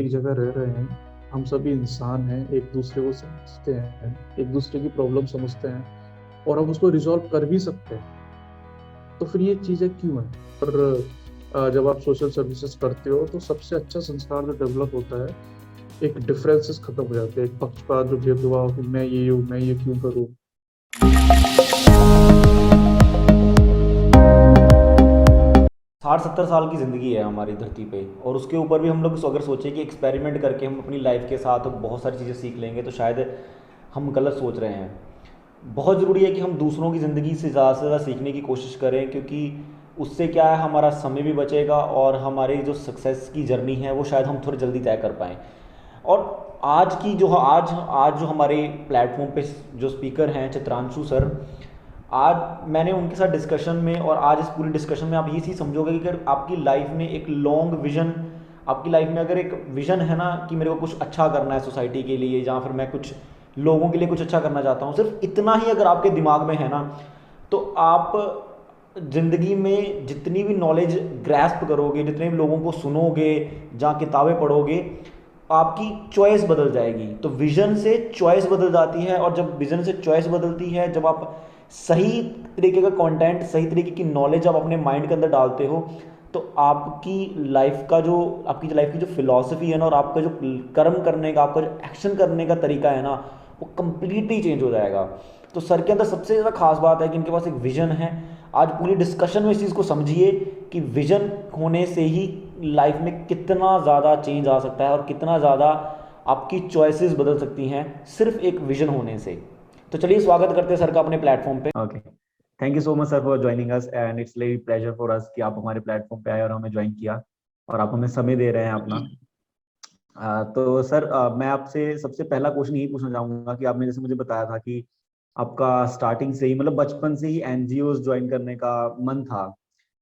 एक जगह रह रहे हैं, हम सभी इंसान हैं, एक दूसरे को समझते हैं, एक दूसरे की प्रॉब्लम समझते हैं और हम उसको रिजॉल्व कर भी सकते हैं। तो फिर ये चीज़ें क्यों हैं? और जब आप सोशल सर्विसेज करते हो तो सबसे अच्छा संस्कार जो डेवलप होता है, एक डिफरेंसेस खत्म हो जाते हैं, एक पक्षपात जो भेदभाव कि मैं ये हूँ, मैं ये क्यों करूँ। 60-70 साल की ज़िंदगी है हमारी धरती पे, और उसके ऊपर भी हम लोग अगर सोचें कि एक्सपेरिमेंट करके हम अपनी लाइफ के साथ बहुत सारी चीज़ें सीख लेंगे, तो शायद हम गलत सोच रहे हैं। बहुत ज़रूरी है कि हम दूसरों की ज़िंदगी से ज़्यादा सीखने की कोशिश करें, क्योंकि उससे क्या है, हमारा समय भी बचेगा और हमारी जो सक्सेस की जर्नी है वो शायद हम थोड़ी जल्दी तय कर पाएँ। और आज जो हमारे प्लेटफॉर्म पे जो स्पीकर हैं, चित्रांशु सर, आज मैंने उनके साथ डिस्कशन में, और आज इस पूरी डिस्कशन में आप ये चीज़ समझोगे कि अगर आपकी लाइफ में एक लॉन्ग विजन, आपकी लाइफ में अगर एक विजन है ना कि मेरे को कुछ अच्छा करना है सोसाइटी के लिए, या फिर मैं कुछ लोगों के लिए कुछ अच्छा करना चाहता हूँ, सिर्फ इतना ही अगर आपके दिमाग में है ना, तो आप ज़िंदगी में जितनी भी नॉलेज ग्रैस्प करोगे, जितने भी लोगों को सुनोगे, जहाँ किताबें पढ़ोगे, आपकी चॉइस बदल जाएगी। तो विजन से चॉइस बदल जाती है, और जब विजन से चॉइस बदलती है, जब आप सही तरीके का कंटेंट, सही तरीके की नॉलेज आप अपने माइंड के अंदर डालते हो, तो आपकी लाइफ की जो फिलॉसफी है ना, और आपका जो कर्म करने का, आपका जो एक्शन करने का तरीका है ना, वो कंप्लीटली चेंज हो जाएगा। तो सर के अंदर सबसे ज़्यादा खास बात है कि इनके पास एक विजन है। आज पूरी डिस्कशन में इस चीज़ को समझिए कि विजन होने से ही लाइफ में कितना ज़्यादा चेंज आ सकता है, और कितना ज़्यादा आपकी चॉइसेस बदल सकती हैं सिर्फ एक विजन होने से। तो चलिए स्वागत करते हैं सर का अपने प्लेटफॉर्म पे। Okay, thank you so much sir for joining us and it's very pleasure for us कि आप हमारे प्लेटफॉर्म पे आए और हमें ज्वाइन किया और आप हमें समय दे रहे हैं अपना। तो सर, मैं आपसे सबसे पहला क्वेश्चन यही पूछना चाहूंगा कि आपने जैसे मुझे बताया था कि आपका स्टार्टिंग से ही, मतलब बचपन से ही एनजीओ ज्वाइन करने का मन था,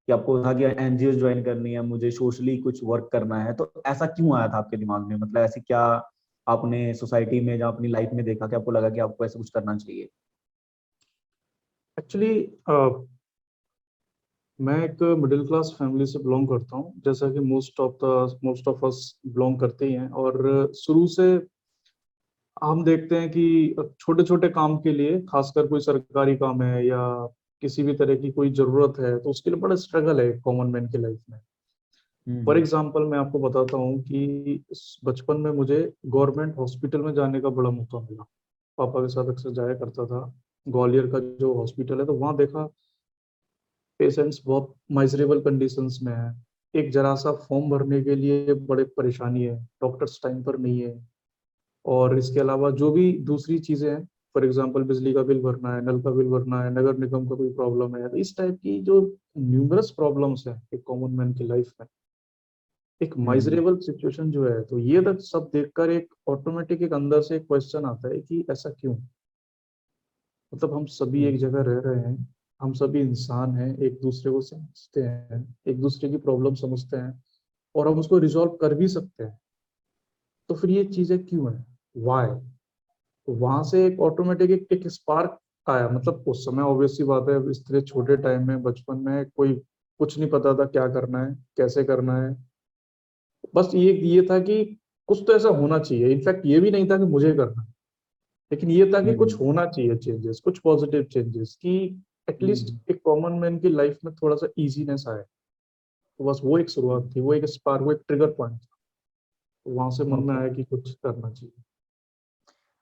कि आपको था कि एनजीओ ज्वाइन करनी है, मुझे सोशली कुछ वर्क करना है। तो ऐसा क्यों आया था आपके दिमाग में? मतलब ऐसे क्या आपने सोसाइटी में या अपनी लाइफ में देखा कि आपको लगा कि आपको ऐसा कुछ करना चाहिए? एक्चुअली मैं एक मिडिल क्लास फैमिली से बिलोंग करता हूँ, जैसा कि मोस्ट ऑफ अस बिलोंग करते ही हैं। और शुरू से हम देखते हैं कि छोटे छोटे काम के लिए, खासकर कोई सरकारी काम है या किसी भी तरह की कोई जरूरत है, तो उसके लिए बड़ा स्ट्रगल है कॉमन मैन की लाइफ में। For hmm. एग्जाम्पल मैं आपको बताता हूँ कि बचपन में मुझे गवर्नमेंट हॉस्पिटल में जाने का बड़ा मौका मिला। पापा के साथ अक्सर जाया करता था। ग्वालियर का जो हॉस्पिटल है, तो वहाँ देखा पेशेंट्स बहुत माइजरेबल कंडीशंस में है। एक जरा सा फॉर्म भरने के लिए बड़े परेशानी है, डॉक्टर्स टाइम पर नहीं है। और इसके अलावा जो भी दूसरी चीजें हैं, फॉर एग्जांपल बिजली का बिल भरना है, नल का बिल भरना है, नगर निगम का कोई प्रॉब्लम है, तो इस टाइप की जो न्यूमरस प्रॉब्लम्स है एक कॉमन मैन की लाइफ में, एक हम्म। माइजरेबल सिचुएशन जो है, तो ये तक सब देखकर एक ऑटोमेटिक एक अंदर से एक क्वेश्चन आता है कि ऐसा क्यों? मतलब हम सभी एक हम्म। जगह रह रहे हैं, हम सभी इंसान हैं, एक दूसरे को समझते हैं, एक दूसरे की प्रॉब्लम समझते हैं और हम उसको रिजॉल्व कर भी सकते हैं। तो फिर ये चीजें क्यों है? वाई? तो वहां से एक ऑटोमेटिक एक स्पार्क आया। मतलब उस समय ऑब्वियस सी बात है, इस तरह छोटे टाइम में, बचपन में कोई कुछ नहीं पता था क्या करना है, कैसे करना है। बस ये था कि कुछ तो ऐसा होना चाहिए। इनफैक्ट ये भी नहीं था कि मुझे करना है, लेकिन ये था कि कुछ हम्म। होना चाहिए चेंजेस, कुछ पॉजिटिव चेंजेस, कि एटलीस्ट हम्म। एक कॉमन मैन की लाइफ में थोड़ा सा इजीनेस आए। तो बस वो एक शुरुआत थी, वो एक स्पार्क, वो एक ट्रिगर पॉइंट था। तो वहां से मन में ओके। आया कि कुछ करना चाहिए।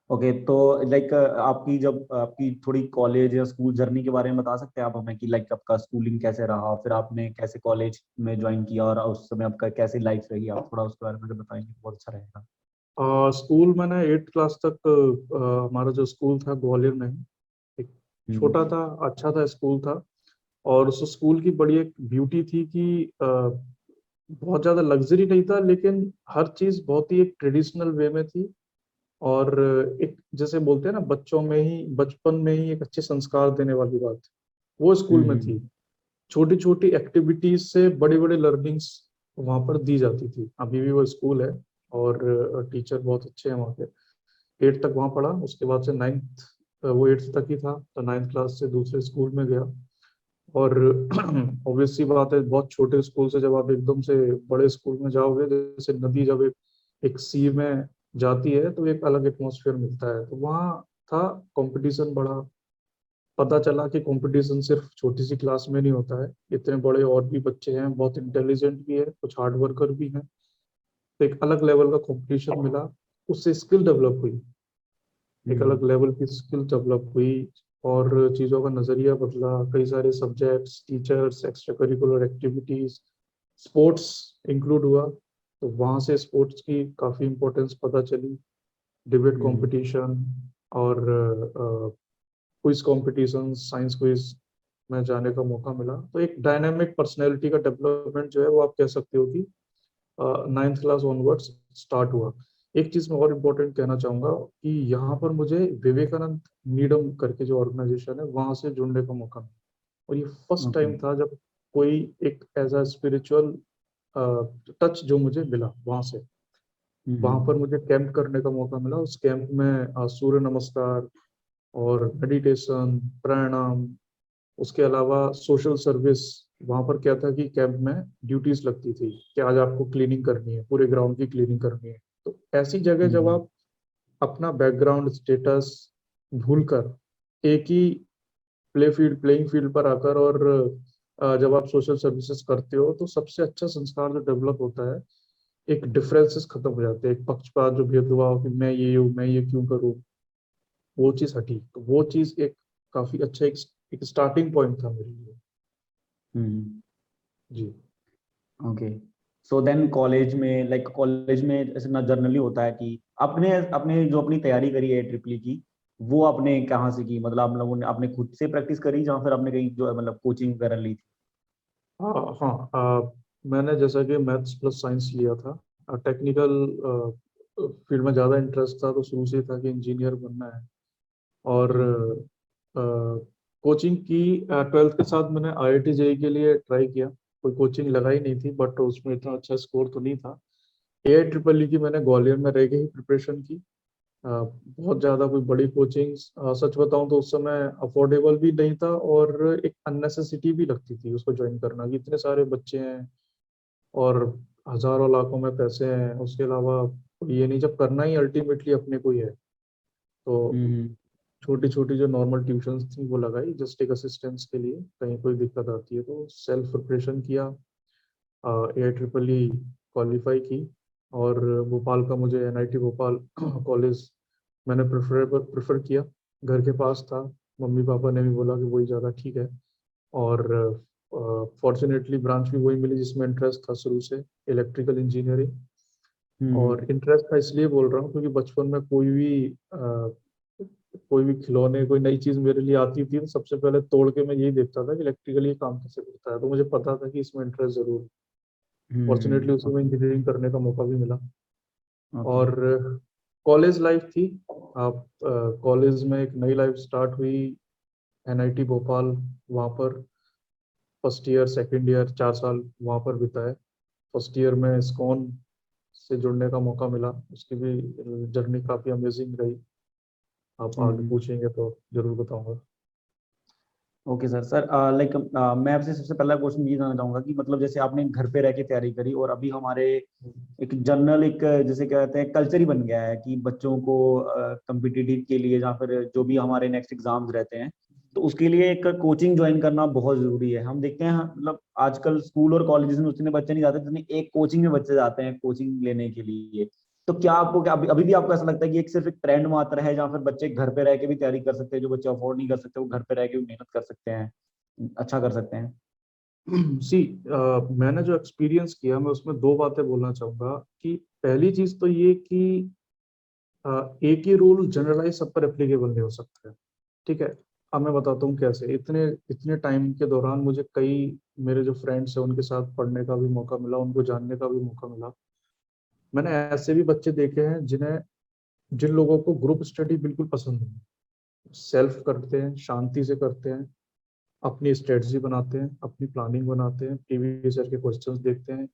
ओके, तो लाइक आपकी जब आपकी थोड़ी कॉलेज या स्कूल जर्नी के बारे में बता सकते हैं आप हमें कि लाइक आपका स्कूलिंग कैसे रहा, फिर आपने कैसे कॉलेज में ज्वाइन किया और उस समय आपका कैसी लाइफ रही? आप थोड़ा उसके बारे में अगर बताएंगे तो बहुत अच्छा रहेगा। स्कूल मैंने 8th क्लास तक, हमारा जो स्कूल था ग्वालियर में ही, एक छोटा हम्म। था, अच्छा था स्कूल था। और उस स्कूल की बड़ी एक ब्यूटी थी कि बहुत ज्यादा लग्जरी नहीं था, लेकिन हर चीज बहुत ही एक ट्रेडिशनल वे में थी। और एक जैसे बोलते हैं ना, बच्चों में ही, बचपन में ही एक अच्छे संस्कार देने वाली बात, वो स्कूल में थी। हम्म। छोटी छोटी एक्टिविटीज से बड़ी बड़ी लर्निंग्स वहां पर दी जाती थी। अभी भी वो स्कूल है और टीचर बहुत अच्छे हैं वहाँ के। 8th तक वहाँ पढ़ा, उसके बाद से 9th, वो 8th तक ही था, तो 9th क्लास से दूसरे स्कूल में गया। और ऑब्वियस सी बात है, बहुत छोटे स्कूल से जब आप एकदम से बड़े स्कूल में जाओगे, जैसे नदी जब एक एक सी में जाती है तो एक अलग एटमॉस्फेयर मिलता है। तो वहाँ था कंपटीशन बड़ा, पता चला कि कंपटीशन सिर्फ छोटी सी क्लास में नहीं होता है, इतने बड़े और भी बच्चे हैं, बहुत इंटेलिजेंट भी है, कुछ हार्ड वर्कर भी हैं। तो एक अलग लेवल का कंपटीशन मिला, उससे स्किल डेवलप हुई, एक अलग लेवल की स्किल डेवलप हुई, और चीज़ों का नज़रिया बदला। कई सारे subjects, teachers, extra curricular activities, sports include हुआ, तो वहाँ से स्पोर्ट्स की काफ़ी इम्पोर्टेंस पता चली। डिबेट कंपटीशन और क्विज कंपटीशन, साइंस क्विज में जाने का मौका मिला। तो एक डायनामिक पर्सनैलिटी का डेवलपमेंट जो है वो आप कह सकते हो कि नाइन्थ क्लास ऑनवर्ड्स स्टार्ट हुआ। एक चीज मैं और इम्पोर्टेंट कहना चाहूंगा कि यहाँ पर मुझे विवेकानंद नीडम करके जो ऑर्गेनाइजेशन है वहां से जुड़ने का मौका मिला, और ये फर्स्ट ओके। टाइम था जब कोई एक एज अ स्पिरिचुअल टच जो मुझे मिला वहां से। वहां पर मुझे कैंप करने का मौका मिला, उस कैंप में सूर्य नमस्कार और मेडिटेशन, प्राणायाम, उसके अलावा सोशल सर्विस। वहां पर क्या था कि कैंप में ड्यूटीज लगती थी कि आज आपको क्लीनिंग करनी है, पूरे ग्राउंड की क्लीनिंग करनी है। तो ऐसी जगह जब आप अपना बैकग्राउंड स्टेटस भूलकर एक ही प्लेइंग फील्ड पर आकर, और जब आप सोशल सर्विसेज करते हो, तो सबसे अच्छा संस्कार जो डेवलप होता है, एक डिफरेंसेस खत्म हो जाते हैं, एक पक्षपात जो भेदभाव कि मैं ये हूँ, मैं ये क्यों करूँ, वो चीज हटी। तो वो चीज एक काफी अच्छा एक स्टार्टिंग पॉइंट था मेरे लिए। जी। ओके। सो देन कॉलेज में, लाइक कॉलेज में ऐसे ना जनरली होता है कि आपने अपने जो अपनी तैयारी करी है ट्रिपल की, वो आपने कहाँ से की? मतलब आप लोगों ने आपने खुद से प्रैक्टिस करी या फिर आपने कहीं जो है मतलब कोचिंग वगैरह ली थी? हाँ हाँ, मैंने जैसा कि मैथ्स प्लस साइंस लिया था, टेक्निकल फील्ड में ज़्यादा इंटरेस्ट था, तो शुरू से था कि इंजीनियर बनना है। और कोचिंग की, ट्वेल्थ के साथ मैंने IIT जेई के लिए ट्राई किया, कोई कोचिंग लगाई नहीं थी, बट उसमें इतना अच्छा स्कोर तो नहीं था। AIEEE की मैंने ग्वालियर में रह के ही प्रिपरेशन की। बहुत ज़्यादा कोई बड़ी कोचिंग, सच बताऊं तो उस समय अफोर्डेबल भी नहीं था, और एक अननेसेसिटी भी लगती थी उसको ज्वाइन करना, कि इतने सारे बच्चे हैं और हजारों लाखों में पैसे हैं। उसके अलावा ये नहीं, जब करना ही अल्टीमेटली अपने को ही है, तो हम्म। छोटी छोटी जो नॉर्मल ट्यूशंस थी वो लगाई जस्ट एक असिस्टेंस के लिए, कहीं कोई दिक्कत आती है तो। सेल्फ प्रिपरेशन किया, AIEEE क्वालिफाई की, और भोपाल का मुझे NIT भोपाल कॉलेज मैंने प्रेफर किया, घर के पास था। मम्मी पापा ने भी बोला कि वही ज़्यादा ठीक है, और फॉर्चुनेटली ब्रांच भी वही मिली जिसमें इंटरेस्ट था शुरू से, इलेक्ट्रिकल इंजीनियरिंग। और इंटरेस्ट था इसलिए बोल रहा हूँ क्योंकि बचपन में कोई भी खिलौने, कोई नई चीज़ मेरे लिए आती थी तो सबसे पहले तोड़ के मैं यही देखता था कि इलेक्ट्रिकल ये काम कैसे करता है, तो मुझे पता था कि इसमें इंटरेस्ट जरूर है। फॉर्चुनेटली उसी में ओके। इंजीनियरिंग करने का मौका भी मिला। ओके। और कॉलेज लाइफ थी, आप कॉलेज में एक नई लाइफ स्टार्ट हुई, NIT भोपाल। वहाँ पर फर्स्ट ईयर सेकंड ईयर 4 साल वहाँ पर बिताए। फर्स्ट ईयर में इस्कॉन से जुड़ने का मौका मिला, उसकी भी जर्नी काफ़ी अमेजिंग रही। आप आगे पूछेंगे तो जरूर बताऊंगा। Okay sir. सर लाइक मैं आपसे सबसे पहला क्वेश्चन ये जानना चाहूंगा कि मतलब जैसे आपने घर पे रह के तैयारी करी और अभी हमारे एक जनरल एक जैसे कहते हैं कल्चर ही बन गया है कि बच्चों को कम्पिटिटिव के लिए या फिर जो भी हमारे नेक्स्ट एग्जाम्स रहते हैं तो उसके लिए एक कोचिंग ज्वाइन करना बहुत जरूरी है। हम देखते हैं मतलब आजकल स्कूल और कॉलेजेस में उतने बच्चे नहीं जाते जितने एक कोचिंग में बच्चे जाते हैं कोचिंग लेने के लिए। तो क्या आपको क्या अभी भी आपको ऐसा लगता है कि एक सिर्फ एक ट्रेंड मात्र है या फिर बच्चे घर पे रह के भी तैयारी कर सकते हैं, जो बच्चे अफोर्ड नहीं कर सकते वो घर पे रह के भी मेहनत कर सकते हैं, अच्छा कर सकते हैं? सी, मैंने जो एक्सपीरियंस किया मैं उसमें दो बातें बोलना चाहूंगा। कि पहली चीज तो ये कि एक ही रूल जनरलाइज सब पर एप्लीकेबल नहीं हो सकता है। ठीक है, अब मैं बताता हूँ कैसे। इतने इतने टाइम के दौरान मुझे कई मेरे जो फ्रेंड्स हैं उनके साथ पढ़ने का भी मौका मिला, उनको जानने का भी मौका मिला। मैंने ऐसे भी बच्चे देखे हैं जिन लोगों को ग्रुप स्टडी बिल्कुल पसंद नहीं, सेल्फ करते हैं, शांति से करते हैं, अपनी स्ट्रेटजी बनाते हैं, अपनी प्लानिंग बनाते हैं, प्रीवियस ईयर के क्वेश्चंस देखते हैं,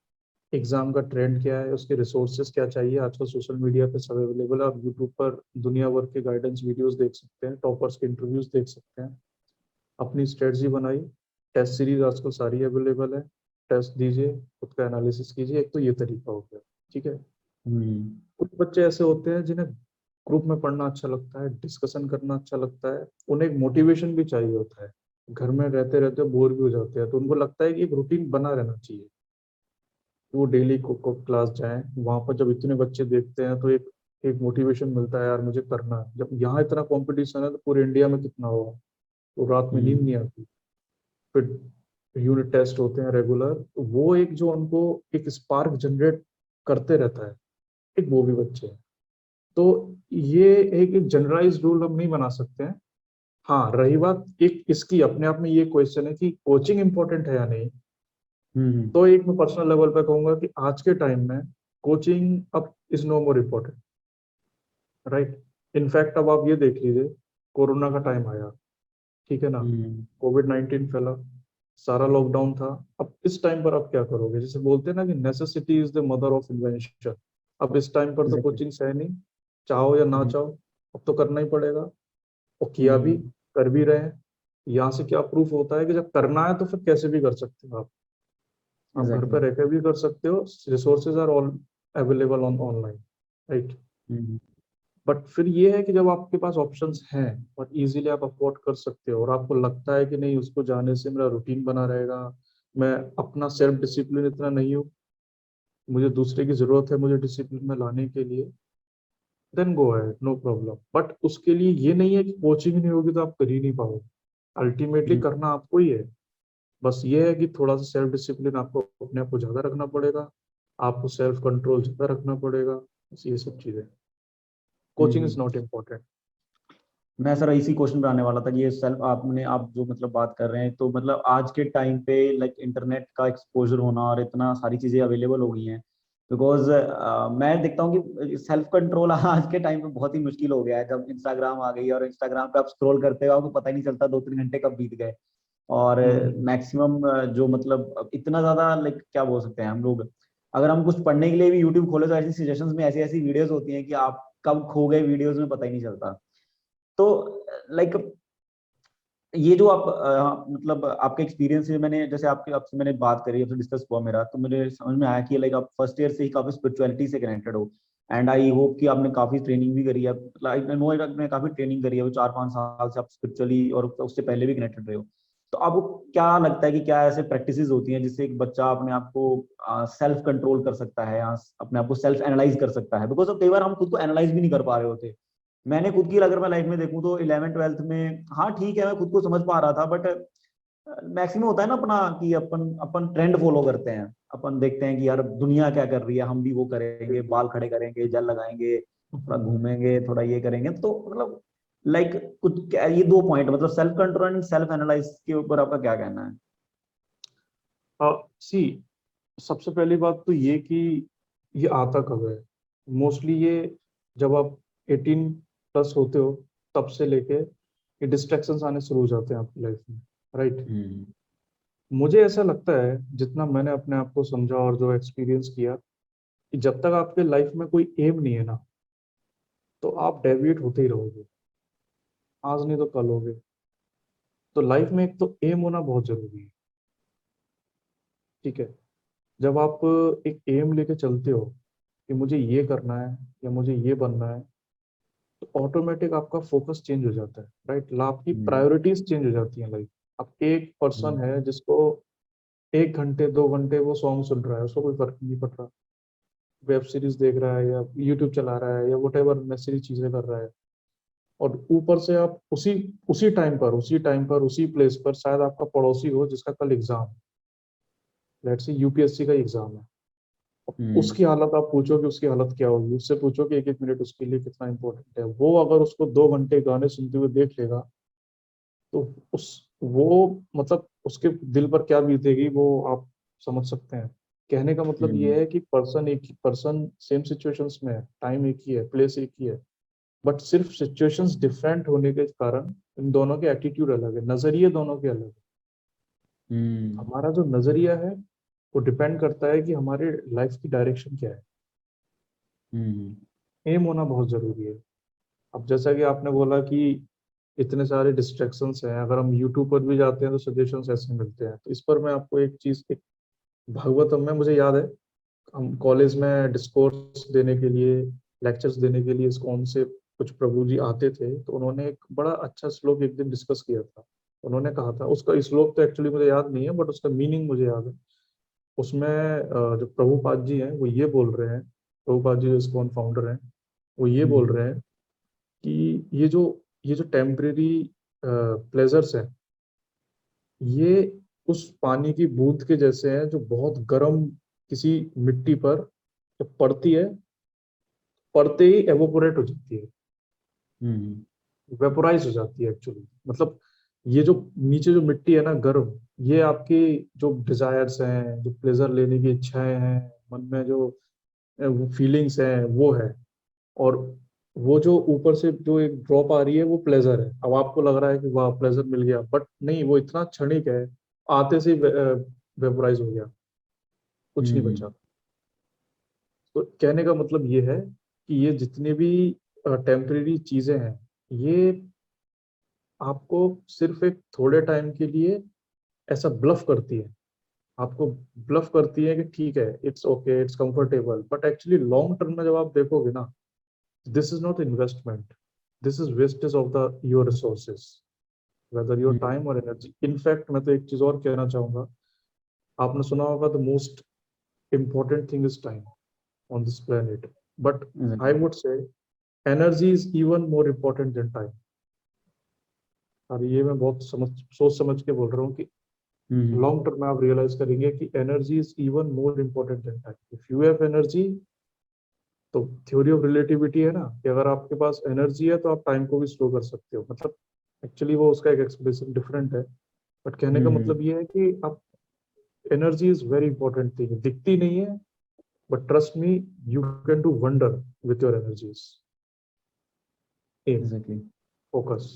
एग्जाम का ट्रेंड क्या है, उसके रिसोर्सेज क्या चाहिए। आजकल सोशल मीडिया पे सब अवेलेबल है, आप यूट्यूब पर दुनिया भर के गाइडेंस वीडियोस देख सकते हैं, टॉपर्स के इंटरव्यूज देख सकते हैं। अपनी स्ट्रेटजी बनाई, टेस्ट सीरीज आजकल सारी अवेलेबल है, टेस्ट दीजिए, खुद का एनालिसिस कीजिए। एक तो ये तरीका हो गया, ठीक है। कुछ बच्चे ऐसे होते हैं जिन्हें ग्रुप में पढ़ना अच्छा लगता है, डिस्कशन करना अच्छा लगता है, उन्हें एक मोटिवेशन भी चाहिए होता है। घर में रहते रहते बोर भी हो जाते हैं, तो उनको लगता है कि एक रूटीन बना रहना चाहिए, कि वो डेली को क्लास जाएं। वहां पर जब इतने बच्चे देखते हैं तो एक एक मोटिवेशन मिलता है, यार मुझे करना है। जब यहाँ इतना कंपटीशन है तो पूरे इंडिया में कितना होगा, तो रात में नींद नहीं आती। फिर यूनिट टेस्ट होते हैं रेगुलर, तो वो एक जो उनको एक स्पार्क जनरेट करते रहता है, एक वो भी बच्चे हैं। तो ये एक जनरलाइज रूल हम नहीं बना सकते हैं। हाँ, रही बात एक इसकी, अपने आप में ये क्वेश्चन है कि कोचिंग इंपॉर्टेंट है या नहीं, तो एक मैं पर्सनल लेवल पे कहूंगा कि आज के टाइम में कोचिंग अब is no more important, right. In fact अब आप ये देख लीजिए, कोरोना का टाइम आया, ठीक है ना, कोविड-19 फैला, सारा लॉकडाउन था। अब इस टाइम पर आप क्या करोगे? जैसे बोलते हैं ना कि necessity is the mother of invention. अब इस टाइम पर तो एग्जैक्टली। कोचिंग है नहीं, चाहो या ना चाहो, अब तो करना ही पड़ेगा। और किया भी, कर भी रहे हैं। यहाँ से क्या प्रूफ होता है कि जब करना है तो फिर कैसे भी कर सकते हो आप घर पर एग्जैक्टली। रहकर भी कर सकते हो। Resources are all available on online, right. But फिर ये है कि जब आपके पास ऑप्शंस हैं और इजीली आप अफोर्ड कर सकते हो, और आपको लगता है कि नहीं उसको जाने से मेरा रूटीन बना रहेगा, मैं अपना सेल्फ डिसिप्लिन इतना नहीं हूँ, मुझे दूसरे की जरूरत है मुझे डिसिप्लिन में लाने के लिए, देन गो है, नो प्रॉब्लम। बट उसके लिए ये नहीं है कि कोचिंग नहीं होगी तो आप कर ही नहीं पाओगे। अल्टीमेटली करना आपको ही है। बस ये है कि थोड़ा सा सेल्फ डिसिप्लिन आपको अपने आप को ज्यादा रखना पड़ेगा, आपको सेल्फ कंट्रोल ज्यादा रखना पड़ेगा। बस ये सब चीजें, कोचिंग इज नॉट इम्पोर्टेंट। मैं सर इसी क्वेश्चन पे आने वाला था कि ये सेल्फ आपने आप जो मतलब बात कर रहे हैं, तो मतलब आज के टाइम पे लाइक इंटरनेट का एक्सपोजर होना और इतना सारी चीजें अवेलेबल हो गई हैं, बिकॉज मैं देखता हूँ कि सेल्फ कंट्रोल आज के टाइम पे बहुत ही मुश्किल हो गया है। जब इंस्टाग्राम आ गई और इंस्टाग्राम पे आप स्क्रॉल करते हो आपको पता ही नहीं चलता 2-3 घंटे कब बीत गए। और हम्म। मैक्सिमम जो मतलब इतना ज्यादा लाइक क्या बोल सकते हैं हम लोग, अगर हम कुछ पढ़ने के लिए भी यूट्यूब खोले तो ऐसी सजेशंस में ऐसी ऐसी वीडियोस होती हैं कि आप कब खो गए वीडियोस में पता ही नहीं चलता। तो लाइक ये जो आप मतलब आपके एक्सपीरियंस से मैंने जैसे आपके आपसे मैंने बात करी, आपसे डिस्कस हुआ मेरा, तो मुझे समझ में आया कि लाइक आप फर्स्ट ईयर से ही काफी स्पिरिचुअलिटी से कनेक्टेड हो। एंड आई होप कि आपने काफी ट्रेनिंग भी करी है, लाइक नो आपने काफी ट्रेनिंग करी है, वो 4-5 साल से आप स्पिरिचुअली और उससे पहले भी कनेक्टेड रहे हो। तो आपको क्या लगता है कि क्या ऐसे प्रैक्टिसेस होती हैं जिससे एक बच्चा अपने आप को सेल्फ कंट्रोल कर सकता है या अपने आप को सेल्फ एनालाइज कर सकता है? बिकॉज कई बार हम खुद को एनालाइज भी नहीं कर पा रहे होते। मैंने खुद की अगर मैं लाइफ में देखूं तो 11th-12th में हाँ ठीक है मैं खुद को समझ पा रहा था, बट मैक्सिमम होता है ना अपना कि अपन अपन ट्रेंड फॉलो करते हैं। अपन देखते हैं कि यार दुनिया क्या कर रही है, हम भी वो करेंगे, बिल्कुल। बाल खड़े करेंगे, जल लगाएंगे, थोड़ा घूमेंगे, थोड़ा ये करेंगे। तो मतलब लाइक कुछ ये 2 पॉइंट मतलब self control and self analyse के ऊपर आपका क्या कहना है? सी, सबसे पहली बात तो ये कि ये आता कब है? मोस्टली ये जब आप 18 प्लस होते हो, तब से लेके ये डिस्ट्रैक्शंस आने शुरू हो जाते हैं आपकी लाइफ में, राइट। हम्म। मुझे ऐसा लगता है, जितना मैंने अपने आप को समझा और जो एक्सपीरियंस किया, कि जब तक आपके लाइफ में कोई एम नहीं है ना, तो आप डेविएट होते ही रहोगे, आज नहीं तो कल होगे। तो लाइफ में एक तो एम होना बहुत जरूरी है, ठीक है। जब आप एक एम लेके चलते हो कि मुझे ये करना है या मुझे ये बनना है, तो ऑटोमेटिक आपका फोकस चेंज हो जाता है, राइट। आपकी हम्म। प्रायोरिटीज चेंज हो जाती हैं। लाइक अब एक पर्सन हम्म। है जिसको 1 घंटे 2 घंटे वो सॉन्ग सुन रहा है, उसको कोई फर्क नहीं पड़ रहा, वेब सीरीज देख रहा है या यूट्यूब चला रहा है या वट एवर नेसेसरी चीजें कर रहा है। और ऊपर से आप उसी उसी टाइम पर उसी प्लेस पर शायद आपका पड़ोसी हो जिसका कल एग्जाम, लेट्स से यूपीएससी का एग्जाम है। हम्म। उसकी हालत आप पूछो कि उसकी हालत क्या होगी, उससे पूछो कि 1-1 मिनट उसके लिए कितना इंपॉर्टेंट है। वो अगर उसको 2 घंटे गाने सुनते हुए देख लेगा, तो उस वो मतलब उसके दिल पर क्या बीतेगी वो आप समझ सकते हैं। कहने का मतलब हम्म। ये है कि पर्सन सेम सिचुएशंस में है, टाइम एक ही है, प्लेस एक ही है, बट सिर्फ सिचुएशंस डिफरेंट होने के कारण इन दोनों के एटीट्यूड अलग है, नजरिए दोनों के अलग है। हम्म। हमारा जो नजरिया है वो डिपेंड करता है कि हमारे लाइफ की डायरेक्शन क्या है। हम्म। एम होना बहुत जरूरी है। अब जैसा कि आपने बोला कि इतने सारे डिस्ट्रैक्शंस हैं, अगर हम यूट्यूब पर भी जाते हैं तो सजेशंस ऐसे मिलते हैं, तो इस पर मैं आपको एक चीज, एक भागवतम में मुझे याद है, हम कॉलेज में डिस्कोर्स देने के लिए, लेक्चर्स देने के लिए इस्कॉन से कुछ प्रभु जी आते थे, तो उन्होंने एक बड़ा अच्छा श्लोक एक दिन डिस्कस किया था। उन्होंने कहा था, उसका श्लोक तो एक्चुअली मुझे याद नहीं है, बट उसका मीनिंग मुझे याद है। उसमें जो प्रभुपाद जी हैं वो ये बोल रहे हैं, प्रभुपाद जी जो इस्कॉन फाउंडर हैं, वो ये बोल रहे हैं कि ये जो टेम्परेरी प्लेजर्स हैं, ये उस पानी की बूंद के जैसे हैं जो बहुत गर्म किसी मिट्टी पर जब पड़ती है, पड़ते ही एवोपोरेट हो जाती है, वेपोराइज हो जाती है एक्चुअली। मतलब ये जो नीचे जो मिट्टी है ना गर्म, ये आपकी जो डिजायर्स हैं, जो प्लेजर लेने की इच्छाएं हैं, मन में जो फीलिंग्स हैं वो है। और वो जो ऊपर से जो एक ड्रॉप आ रही है वो प्लेजर है। अब आपको लग रहा है कि वाह प्लेजर मिल गया, बट नहीं, वो इतना क्षणिक है, आते से वेपोराइज हो गया, कुछ नहीं बचा। तो कहने का मतलब ये है कि ये जितने भी टेम्परेरी चीजें हैं, ये आपको सिर्फ एक थोड़े टाइम के लिए ऐसा ब्लफ करती है, आपको ब्लफ करती है कि ठीक है, it's okay, it's comfortable, but actually long term में जब आप देखोगे ना, this is not investment, this is wastage of the your resources, whether your time और एनर्जी। इनफैक्ट मैं तो एक चीज और कहना चाहूंगा, आपने सुना होगा the most important thing is time on this planet, but I would say energy is even more important then time. और ये मैं बहुत सोच समझ के बोल रहा हूँ कि लॉन्ग टर्म में आप रियलाइज करेंगे कि energy is even more important then time. If you have energy, तो थ्योरी ऑफ रिलेटिविटी है ना, कि अगर आपके पास एनर्जी है तो आप टाइम को भी स्लो कर सकते हो। मतलब एक्चुअली वो उसका एक एक्सप्रेशन डिफरेंट है, बट कहने का मतलब ये है कि आप, energy is very important thing, दिखती नहीं है, but trust me, you can do wonder with your energies. Um, exactly. Focus.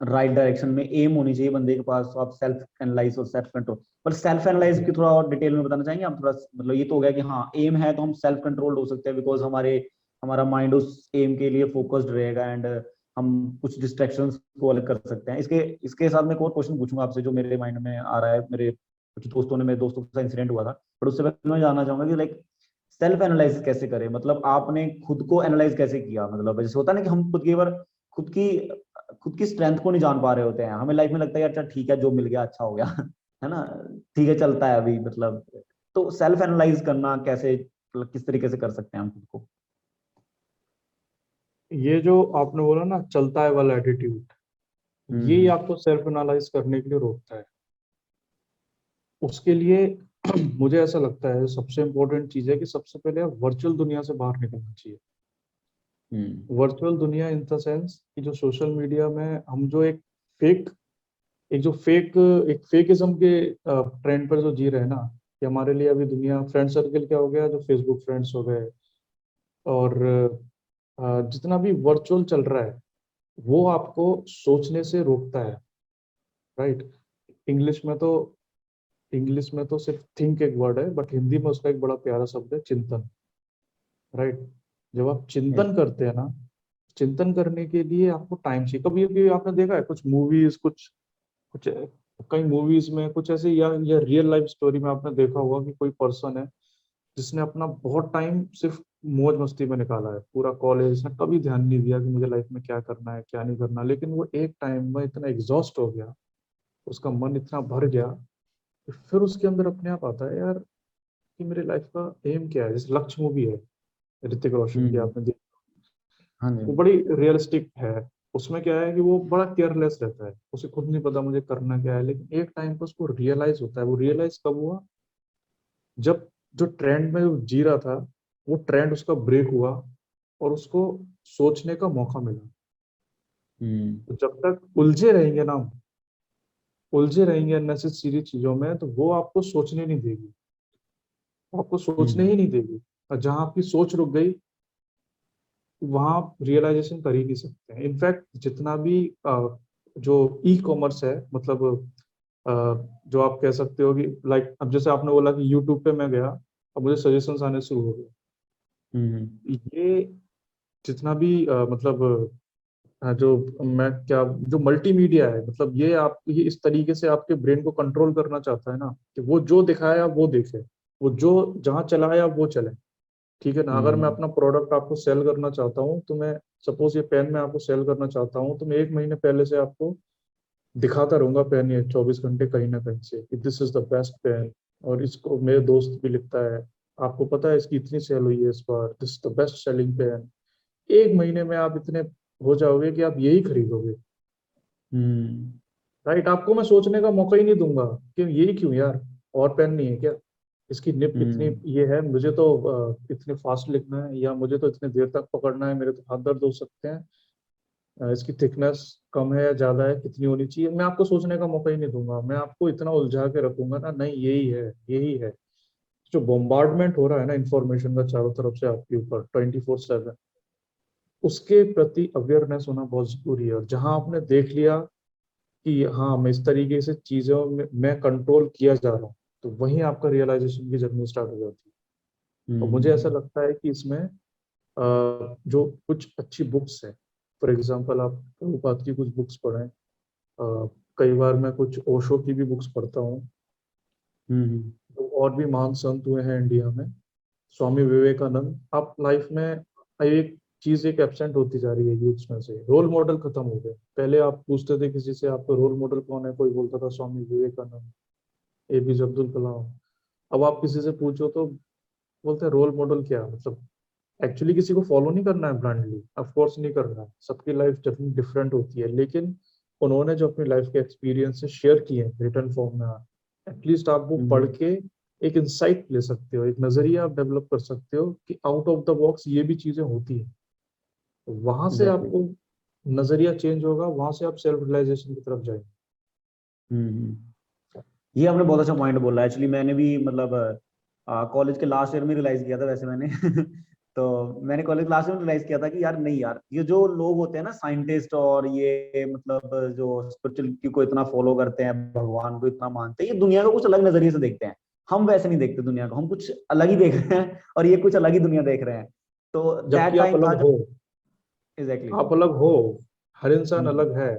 Right direction में एम होनी चाहिए बंदे के पास, तो आप सेल्फ एनालाइज और सेल्फ कंट्रोल। पर सेल्फ एनालाइज की थोड़ा और डिटेल में बताना चाहेंगे आप थोड़ा? मतलब ये तो हो गया कि हाँ एम है तो हम सेल्फ कंट्रोल्ड हो सकते हैं, बिकॉज हमारा माइंड उस एम के लिए फोकस्ड रहेगा, एंड हम कुछ डिस्ट्रैक्शंस को अलग कर सकते हैं। इसके इसके साथ में एक और क्वेश्चन पूछूंगा आपसे जो मेरे माइंड में आ रहा है। मेरे दोस्तों के साथ इंसिडेंट हुआ था, बट उससे पहले मैं जानना चाहूंगा कि लाइक सेल्फ एनालाइज कैसे करें? मतलब आपने खुद को एनालाइज कैसे किया? मतलब जैसे होता है ना कि हम खुद की बार खुद की खुद की स्ट्रेंथ को नहीं जान पा रहे होते हैं, हमें लाइफ में लगता है यार चल ठीक है जो मिल गया अच्छा हो गया है ना, ठीक है चलता है अभी, मतलब। तो सेल्फ एनालाइज करना कैसे, मतलब किस तरीके से कर सकते हैं हम खुद को? ये जो आपने बोला ना चलता है वाला एटीट्यूड, ये हम्म आपको सेल्फ एनालाइज करने के लिए रोकता है। उसके लिए मुझे ऐसा लगता है सबसे इम्पोर्टेंट चीज है कि सबसे पहले आप वर्चुअल दुनिया से बाहर निकलना चाहिए। हम्म वर्चुअल दुनिया इन द सेंस कि जो सोशल मीडिया में हम जो फेक फेक एक फेकिज्म के ट्रेंड पर जो जी रहे हैं ना, कि हमारे लिए अभी दुनिया फ्रेंड सर्कल क्या हो गया, जो फेसबुक फ्रेंड्स हो गए, और जितना भी वर्चुअल चल रहा है, वो आपको सोचने से रोकता है। राइट। इंग्लिश में तो इंग्लिश में तो सिर्फ थिंक एक वर्ड है, बट हिंदी में उसका एक बड़ा प्यारा शब्द है चिंतन। राइट। जब आप चिंतन करते हैं ना, चिंतन करने के लिए आपको टाइम चाहिए। कभी कभी आपने देखा है कुछ मूवीज, कुछ कुछ कई मूवीज में कुछ ऐसे, या रियल लाइफ स्टोरी में आपने देखा होगा कि कोई पर्सन है जिसने अपना बहुत टाइम सिर्फ मौज मस्ती में निकाला है, पूरा कॉलेज ने कभी ध्यान नहीं दिया कि मुझे लाइफ में क्या करना है क्या नहीं करना, लेकिन वो एक टाइम में इतना एग्जॉस्ट हो गया, उसका मन इतना भर गया कि फिर उसके अंदर अपने आप आता है यार कि मेरे लाइफ का एम क्या है। जैसे लक्ष्य मूवी है, ऋतिक रोशन की, हम्म आपने देखी, हाँ जी। वो बड़ी रियलिस्टिक है। उसमें क्या है कि वो बड़ा केयरलेस रहता है, उसे खुद नहीं पता मुझे करना क्या है, लेकिन एक टाइम पर उसको रियलाइज होता है। वो रियलाइज कब हुआ? जब जो ट्रेंड में वो जी रहा था, वो ट्रेंड उसका ब्रेक हुआ और उसको सोचने का मौका मिला। हम्म तो जब तक उलझे रहेंगे अननेसेसरी चीजों में, तो वो आपको सोचने नहीं देगी, वो आपको सोचने हम्म ही नहीं देगी। और जहां आपकी सोच रुक गई, वहां आप रियलाइजेशन कर ही नहीं सकते हैं। इनफैक्ट जितना भी जो ई कॉमर्स है, मतलब अ, जो आप कह सकते हो कि लाइक, अब जैसे आपने बोला कि यूट्यूब पे मैं गया, अब मुझे सजेशंस आने शुरू हो गए। हम्म ये जितना भी मतलब जो मैं क्या जो मल्टीमीडिया है, मतलब ये इस तरीके से आपके ब्रेन को कंट्रोल करना चाहता है ना, कि वो जो दिखाया वो देखे। वो जो जहाँ चला है अब वो चले, ठीक है ना। अगर मैं हम्म अपना प्रोडक्ट आपको सेल करना चाहता हूँ तो मैं, सपोज ये पेन मैं आपको सेल करना चाहता हूँ, तो मैं 1 महीने पहले से आपको दिखाता रहूंगा पेन, ये 24 घंटे कहीं ना कहीं से कि this is the best pen, और इसको मेरे दोस्त भी लिखता है, आपको पता है इसकी इतनी सेल हुई है इस बार, this is the best selling pen. 1 महीने में आप इतने हो जाओगे कि आप यही खरीदोगे। हम्म राइट, आपको मैं सोचने का मौका ही नहीं दूंगा कि यही क्यों यार, और पेन नहीं है क्या, इसकी निप इतनी हम्म ये है, मुझे तो इतने फास्ट लिखना है, या मुझे तो इतने देर तक पकड़ना है, मेरे तो हाथ दर्द हो सकते हैं, इसकी थिकनेस कम है या ज्यादा है, कितनी होनी चाहिए, मैं आपको सोचने का मौका ही नहीं दूंगा। मैं आपको इतना उलझा के रखूंगा ना, नहीं यही है यही है। जो बॉम्बार्डमेंट हो रहा है ना इन्फॉर्मेशन का चारों तरफ से आपके ऊपर 24/7, उसके प्रति अवेयरनेस होना बहुत जरूरी है। और जहां आपने देख लिया कि हाँ मैं इस तरीके से चीजों में मैं कंट्रोल किया जा रहा हूँ, तो वहीं आपका रियलाइजेशन की जर्नी स्टार्ट हो जाती है। और मुझे ऐसा हम्म लगता है कि इसमें जो कुछ अच्छी बुक्स है, फॉर एग्जांपल आप प्रभुपाद की कुछ बुक्स पढ़ें, कई बार मैं कुछ ओशो की भी बुक्स पढ़ता हूँ। हम्म तो और भी महान संत हुए हैं इंडिया में, स्वामी विवेकानंद। आप लाइफ में एक चीज एक एब्सेंट होती जा रही है यूथ में से, रोल मॉडल खत्म हो गए। पहले आप पूछते थे किसी से आपका रोल मॉडल कौन है, कोई बोलता था स्वामी विवेकानंद, एपीजे अब्दुल कलाम। अब आप किसी से पूछो तो बोलते हैं रोल मॉडल क्या, मतलब एक्चुअली किसी को फॉलो नहीं करना है ब्लाइंडली, ऑफ कोर्स नहीं करना है, सबकी लाइफ डिफरेंट होती है, लेकिन उन्होंने जो अपनी लाइफ के एक्सपीरियंस से शेयर किए हैं रिटर्न फॉर्म में, एटलीस्ट आप वो पढ़ हम्म के एक इंसाइट ले सकते हो, एक नजरिया आप डेवलप कर सकते हो कि आउट ऑफ द बॉक्स ये भी चीजें होती है। वहां से एग्जैक्टली। आपको नजरिया चेंज होगा, वहां से आप सेल्फ रियलाइजेशन की तरफ जाएंगे। ये आपने बहुत अच्छा पॉइंट बोला। एक्चुअली मैंने भी मतलब कॉलेज के लास्ट ईयर में रियलाइज किया था वैसे मैंने तो मैंने कॉलेज लास्ट ईयर में रियलाइज किया था कि यार नहीं यार, ये जो लोग होते हैं ना साइंटिस्ट, और ये मतलब जो स्पिरिचुअलिटी को इतना फॉलो करते हैं, भगवान को इतना मानते हैं, ये दुनिया को कुछ अलग नजरिए से देखते हैं। हम वैसे नहीं देखते दुनिया को, हम कुछ अलग ही देख रहे हैं और ये कुछ अलग ही दुनिया देख रहे हैं। तो जबकि दैट आप टाइम था अलग हो, जब एग्जैक्टली आप अलग हो, हर इंसान हम्म अलग है,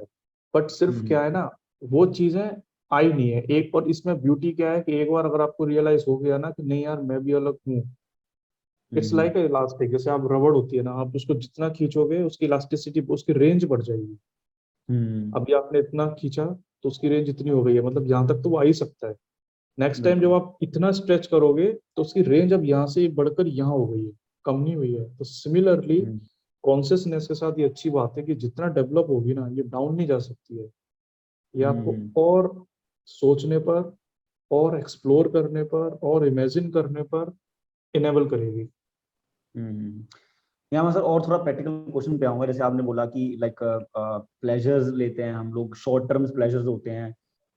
बट सिर्फ हम्म क्या है ना, वो चीजें आई नहीं है एक। और इसमें ब्यूटी क्या है कि एक बार अगर आपको रियलाइज हो गया ना कि नहीं यार मैं भी अलग हूँ, इट्स हम्म लाइक इलास्टिक, जैसे आप रबड़ होती है ना, आप उसको जितना खींचोगे उसकी इलास्टिसिटी, उसकी रेंज बढ़ जाएगी। हम्म अभी आपने इतना खींचा तो उसकी रेंज इतनी हो गई है, मतलब यहाँ तक तो वो आ ही सकता है। नेक्स्ट टाइम जब बिल्कुल। आप इतना स्ट्रेच करोगे तो उसकी रेंज अब यहाँ से बढ़कर यहाँ हो गई है, कम नहीं हुई है। तो सिमिलरली हम्म कॉन्शियसनेस के साथ ये अच्छी बात है कि जितना डेवलप होगी ना, ये डाउन नहीं जा सकती है, ये आपको हम्म और सोचने पर, और एक्सप्लोर करने पर, और इमेजिन करने पर इनेबल करेगी। हम्म। यहाँ मैं सर और थोड़ा प्रैक्टिकल क्वेश्चन पे आऊंगा। जैसे आपने बोला कि लाइक प्लेजर्स लेते हैं हम लोग, शॉर्ट टर्म प्लेजर्स होते हैं,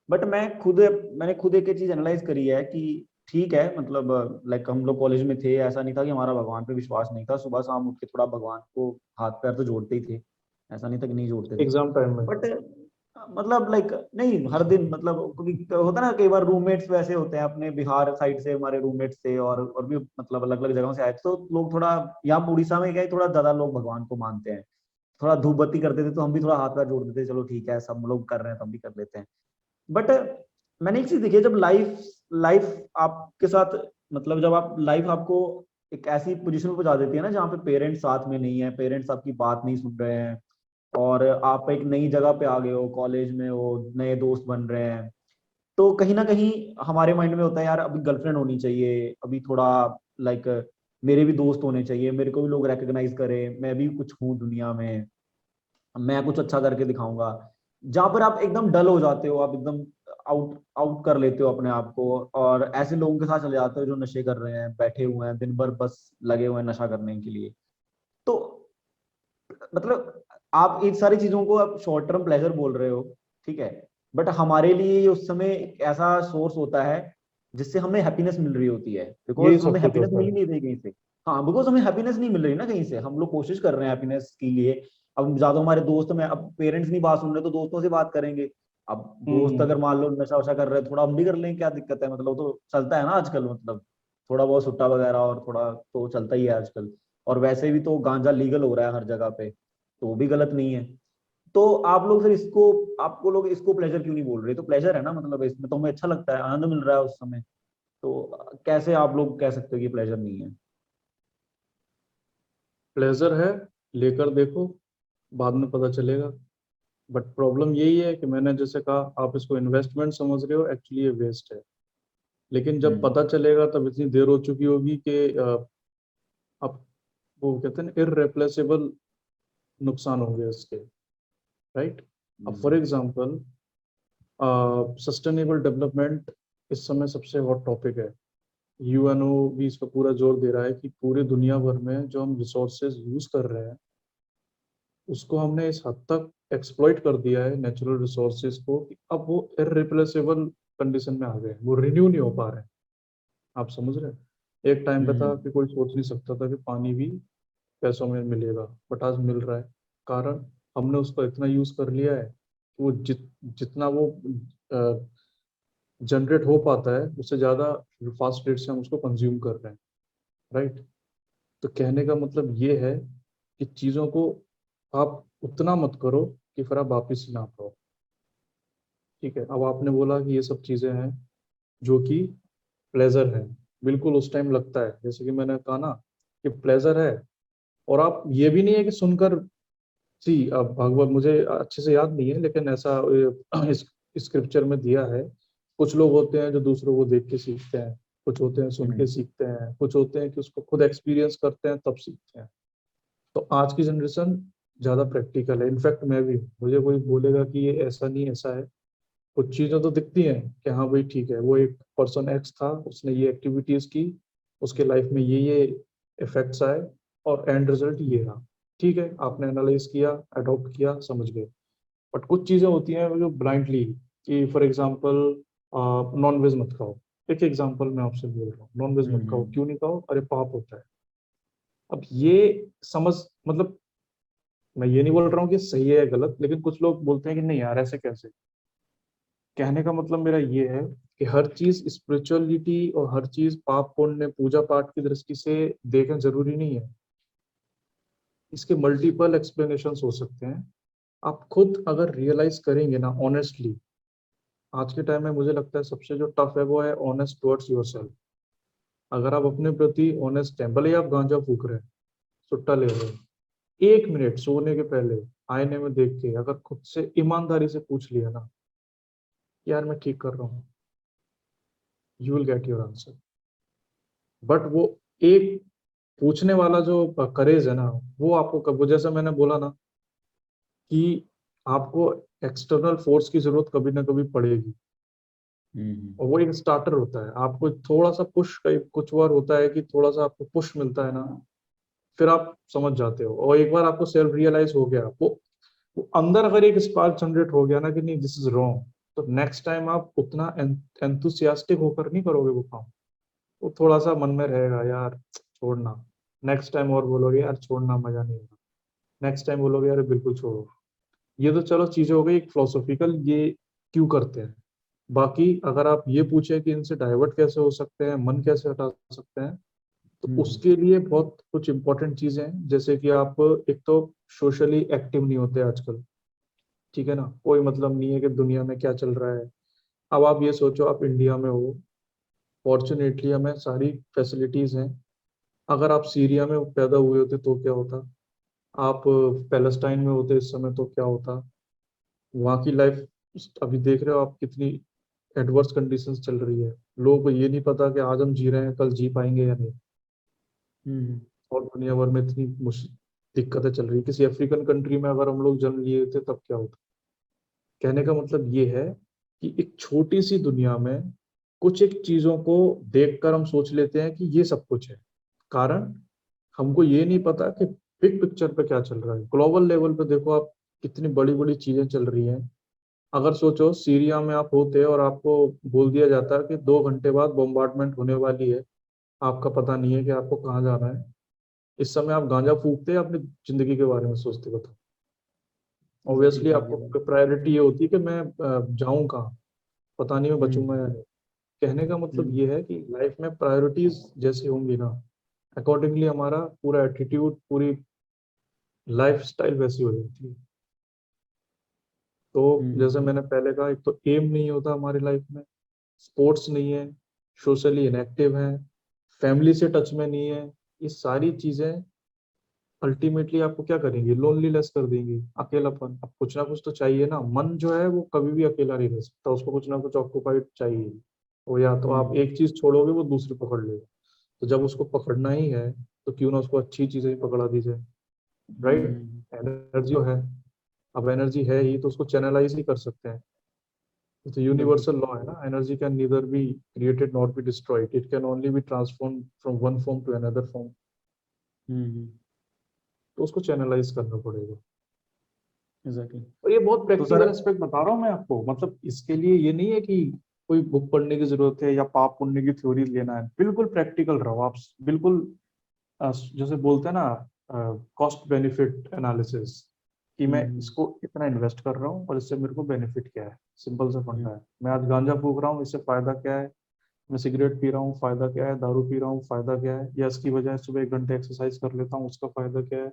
बट मैंने खुद एक चीज एनालाइज करी है कि ठीक है, मतलब लाइक हम लोग कॉलेज में थे, ऐसा नहीं था कि हमारा भगवान पे विश्वास नहीं था, सुबह शाम उठ के थोड़ा भगवान को हाथ पैर तो जोड़ते ही थे, ऐसा नहीं था कि नहीं जोड़ते थे। एग्जाम टाइम में। बट मतलब लाइक नहीं हर दिन, मतलब क्योंकि होता है ना कई बार रूममेट्स वैसे होते हैं, अपने बिहार साइड से हमारे रूममेट्स थे और भी मतलब अलग अलग जगहों से आए थे, तो लोग थोड़ा, यहाँ उड़ीसा में क्या है, थोड़ा ज्यादा लोग भगवान को मानते हैं, थोड़ा धूप बत्ती करते थे, तो हम भी थोड़ा हाथ पैर जोड़ देते थे, चलो ठीक है सब लोग कर रहे हैं तो हम भी कर लेते हैं। बट मैंने एक चीज देखी है, जब लाइफ लाइफ आपके साथ, मतलब जब आप लाइफ आपको एक ऐसी पोजीशन पे पहुंचा देती है ना जहाँ पे पेरेंट्स साथ में नहीं है, पेरेंट्स आपकी बात नहीं सुन रहे हैं, और आप एक नई जगह पे आ गए हो, कॉलेज में हो, नए दोस्त बन रहे हैं, तो कहीं ना कहीं हमारे माइंड में होता है यार अभी गर्लफ्रेंड होनी चाहिए, अभी थोड़ा लाइक मेरे भी दोस्त होने चाहिए, मेरे को भी लोग रिकग्नाइज करें, मैं भी कुछ हूँ दुनिया में, मैं कुछ अच्छा करके दिखाऊंगा। जहां पर आप एकदम डल हो जाते हो, आप एकदम आउट आउट कर लेते हो अपने आप को, और ऐसे लोगों के साथ चले जाते हो जो नशे कर रहे हैं, बैठे हुए हैं दिन भर बस लगे हुए हैं नशा करने के लिए। तो मतलब आप इन सारी चीजों को आप शॉर्ट टर्म प्लेजर बोल रहे हो, ठीक है, बट हमारे लिए ये उस समय एक ऐसा सोर्स होता है जिससे हमें हैप्पीनेस मिल रही होती है, यही बिकॉज हमें सब कुछ हैप्पीनेस होता मिल ही है। नहीं रही कहीं से। हाँ, बिकॉज हमें हैप्पीनेस नहीं मिल रही ना कहीं से, हम लोग कोशिश कर रहे हैं हैप्पीनेस के लिए। अब ज्यादा हमारे दोस्त में, अब पेरेंट्स नहीं बात सुन रहे तो दोस्तों से बात करेंगे। अब दोस्त अगर हम्म। मान लो नशा वशा कर रहे हैं, थोड़ा हम भी कर लें, क्या दिक्कत है, मतलब वो तो चलता है ना आजकल, मतलब थोड़ा बहुत सुट्टा वगैरह और थोड़ा तो चलता ही है आजकल। और वैसे भी तो गांजा लीगल हो रहा है हर जगह पे, तो वो भी गलत नहीं है। तो आप लोग फिर इसको, आपको लोग इसको प्लेजर क्यों नहीं बोल रहे? तो प्लेजर है ना, मतलब इसमें तो हमें अच्छा लगता है, आनंद मिल रहा है उस समय। तो कैसे आप लोग कह सकते हो कि प्लेजर नहीं है? प्लेजर है, लेकर देखो, बाद में पता चलेगा। बट प्रॉब्लम यही है कि मैंने जैसे कहा, आप इसको इन्वेस्टमेंट समझ रहे हो, एक्चुअली ये वेस्ट है। लेकिन जब हम्म। पता चलेगा तब इतनी देर हो चुकी होगी कि अब वो कहते हैं ना, इररिप्लेसेबल नुकसान होंगे इसके, राइट। अब for hmm. Example, sustainable development इस समय सबसे हॉट टॉपिक है। यूएनओ भी इस पर पूरा जोर दे रहा है कि पूरी दुनिया भर में जो हम रिसोर्सेज यूज कर रहे हैं, उसको हमने इस हद तक एक्सप्लॉइट कर दिया है, नेचुरल रिसोर्सेज को, कि अब वो इररिप्लेसेबल कंडीशन में आ गए हैं, वो रिन्यू नहीं हो पा रहे हैं। आप समझ रहे हैं? एक टाइम पे था हम्म। कि कोई सोच नहीं सकता था कि पानी भी पैसों में मिलेगा, बट आज मिल रहा है। कारण हमने उसको इतना यूज कर लिया है कि वो जितना वो जनरेट हो पाता है, उससे ज्यादा फास्ट रेट से हम उसको कंज्यूम कर रहे हैं, राइट। तो कहने का मतलब ये है कि चीजों को आप उतना मत करो कि फिर आप वापिस ही ना पाओ। ठीक है, अब आपने बोला कि ये सब चीजें हैं जो कि प्लेजर है। बिल्कुल उस टाइम लगता है, जैसे कि मैंने कहा ना, कि प्लेजर है। और आप ये भी नहीं है कि सुनकर, जी, अब भगवत मुझे अच्छे से याद नहीं है, लेकिन ऐसा इस स्क्रिप्चर में दिया है। कुछ लोग होते हैं जो दूसरों को देख के सीखते हैं, कुछ होते हैं सुन के हम्म। सीखते हैं, कुछ होते हैं कि उसको खुद एक्सपीरियंस करते हैं तब सीखते हैं। तो आज की जनरेशन ज्यादा प्रैक्टिकल है। इनफैक्ट मैं भी, मुझे कोई बोलेगा कि ये ऐसा नहीं ऐसा है, कुछ चीजें तो दिखती हैं कि हाँ भाई ठीक है, वो एक पर्सन एक्स था, उसने ये एक्टिविटीज की, उसके लाइफ में ये इफेक्ट्स आए, और एंड रिजल्ट ये रहा। ठीक है, आपने एनालाइज किया, अडॉप्ट किया, समझ गए। बट कुछ चीजें होती हैं जो ब्लाइंडली, कि फॉर एग्जांपल, नॉन वेज मत खाओ। एक एग्जांपल मैं आपसे बोल रहा हूँ, नॉन वेज मत खाओ, हम्म। क्यों नहीं खाओ? अरे पाप होता है। अब ये समझ, मतलब मैं ये नहीं बोल रहा हूँ कि सही है या गलत, लेकिन कुछ लोग बोलते हैं कि नहीं यार ऐसे कैसे। कहने का मतलब मेरा ये है कि हर चीज स्पिरिचुअलिटी और हर चीज पाप पुण्य पूजा पाठ की दृष्टि से देखना जरूरी नहीं है। इसके मल्टीपल एक्सप्लेनेशन हो सकते हैं। आप खुद अगर रियलाइज करेंगे ना ऑनेस्टली, आज के टाइम में मुझे लगता है सबसे जो टफ है वो है ऑनेस्ट टुवर्ड्स योरसेल्फ। अगर आप अपने प्रति ऑनेस्ट हैं, भले ही आप गांजा फूक रहे हैं, सुट्टा ले रहे हैं, 1 मिनट सोने के पहले आईने में देख के अगर खुद से ईमानदारी से पूछ लिया ना, यार मैं ठीक कर रहा हूँ, you will get your answer. But वो एक पूछने वाला जो करेज है ना, वो आपको वो जैसा मैंने बोला ना, कि आपको एक्सटर्नल फोर्स की जरूरत कभी ना कभी पड़ेगी। हम्म। और वो एक स्टार्टर होता है, आपको थोड़ा सा पुश, कुछ बार होता है कि थोड़ा सा आपको पुश मिलता है ना, फिर आप समझ जाते हो। और एक बार आपको सेल्फ रियलाइज हो गया, वो अंदर अगर एक स्पार्क जनरेट हो गया ना कि नहीं दिस इज रॉन्ग, तो नेक्स्ट टाइम आप उतना एंथुसियास्टिक होकर नहीं करोगे वो काम। वो थोड़ा सा मन में रहेगा, यार छोड़ना। नेक्स्ट टाइम और बोलोगे यार छोड़ना, मजा नहीं आएगा। नेक्स्ट टाइम बोलोगे यार बिल्कुल छोड़ो। ये तो चलो चीजें हो गई एक फिलोसॉफिकल, ये क्यों करते हैं। बाकी अगर आप ये पूछे कि इनसे डाइवर्ट कैसे हो सकते हैं, मन कैसे हटा सकते हैं, तो हम्म। उसके लिए बहुत कुछ इंपॉर्टेंट चीजें हैं। जैसे कि आप, एक तो सोशली एक्टिव नहीं होते आजकल। ठीक है ना, कोई मतलब नहीं है कि दुनिया में क्या चल रहा है। अब आप ये सोचो, आप इंडिया में हो, फॉर्चुनेटली हमें सारी फैसिलिटीज हैं। अगर आप सीरिया में पैदा हुए होते तो क्या होता, आप पैलेस्टाइन में होते इस समय तो क्या होता। वहाँ की लाइफ अभी देख रहे हो आप, कितनी एडवर्स कंडीशंस चल रही है। लोगों को ये नहीं पता कि आज हम जी रहे हैं, कल जी पाएंगे या नहीं। हम्म। और दुनिया भर में इतनी दिक्कतें चल रही है। किसी अफ्रीकन कंट्री में अगर हम लोग जन्म लिए थे तब क्या होता। कहने का मतलब ये है कि एक छोटी सी दुनिया में कुछ एक चीजों को देखकर हम सोच लेते हैं कि ये सब कुछ है। कारण हमको ये नहीं पता कि बिग पिक्चर पे क्या चल रहा है, ग्लोबल लेवल पे देखो आप, कितनी बड़ी बड़ी चीजें चल रही हैं। अगर सोचो सीरिया में आप होते और आपको बोल दिया जाता है कि 2 घंटे बाद बॉम्बार्डमेंट होने वाली है, आपका पता नहीं है कि आपको कहाँ जाना है, इस समय आप गांजा फूकते हैं अपनी जिंदगी के बारे में सोचते? बताओ। सही ऑब्वियसली बात है आपको प्रायोरिटी ये होती है कि मैं जाऊं कहाँ, पता नहीं मैं बचूंगा हम्म। या नहीं। कहने का मतलब हम्म। ये है कि लाइफ में प्रायोरिटीज जैसी होंगी ना, अकॉर्डिंगली हमारा पूरा एटीट्यूड, पूरी लाइफ स्टाइल वैसी हो जाती है। तो जैसे हम्म। मैंने पहले कहा, एक तो एम नहीं होता हमारी लाइफ में, स्पोर्ट्स नहीं है, सोशली इनएक्टिव हैं, फैमिली से टच में नहीं है, ये सारी चीजें अल्टीमेटली आपको क्या करेंगी, लोनलीनेस कर देंगी, अकेलापन। अब कुछ ना कुछ तो चाहिए ना, मन जो है वो कभी भी अकेला नहीं रह सकता, उसको कुछ ना कुछ ऑक्युपाइड चाहिए। वो या तो आप एक चीज छोड़ोगे वो दूसरी पकड़ लेगा। तो जब उसको पकड़ना ही है तो क्यों ना उसको अच्छी चीजें ही पकड़ा दी जाए, राइट। एनर्जी जो है, अब एनर्जी है ही तो उसको चैनलाइज ही कर सकते हैं। तो बिल्कुल। यूनिवर्सल लॉ है ना, energy can neither be created not be destroyed, it can only be transform from one form to another form. तो उसको चैनलाइज करना पड़ेगा। एग्जैक्टली। और ये बहुत तो सर प्रैक्टिकल एस्पेक्ट बता रहा हूँ मैं आपको, मतलब इसके लिए ये नहीं है कि कोई बुक पढ़ने की जरूरत है या पाप पुण्य की थ्योरी लेना है, बिल्कुल प्रैक्टिकल रहो आप, बिल्कुल जैसे बोलते हैं ना कॉस्ट बेनिफिट एनालिसिस, कि मैं इसको इतना इन्वेस्ट कर रहा हूँ और इससे मेरे को बेनिफिट क्या है। सिंपल सा फंडा है, मैं आज गांजा फूक रहा हूँ, इससे फायदा क्या है, मैं सिगरेट पी रहा हूँ, फायदा क्या है, दारू पी रहा हूँ, फायदा क्या है, या इसकी वजह सुबह 1 घंटे एक्सरसाइज कर लेता हूँ, उसका फायदा क्या है,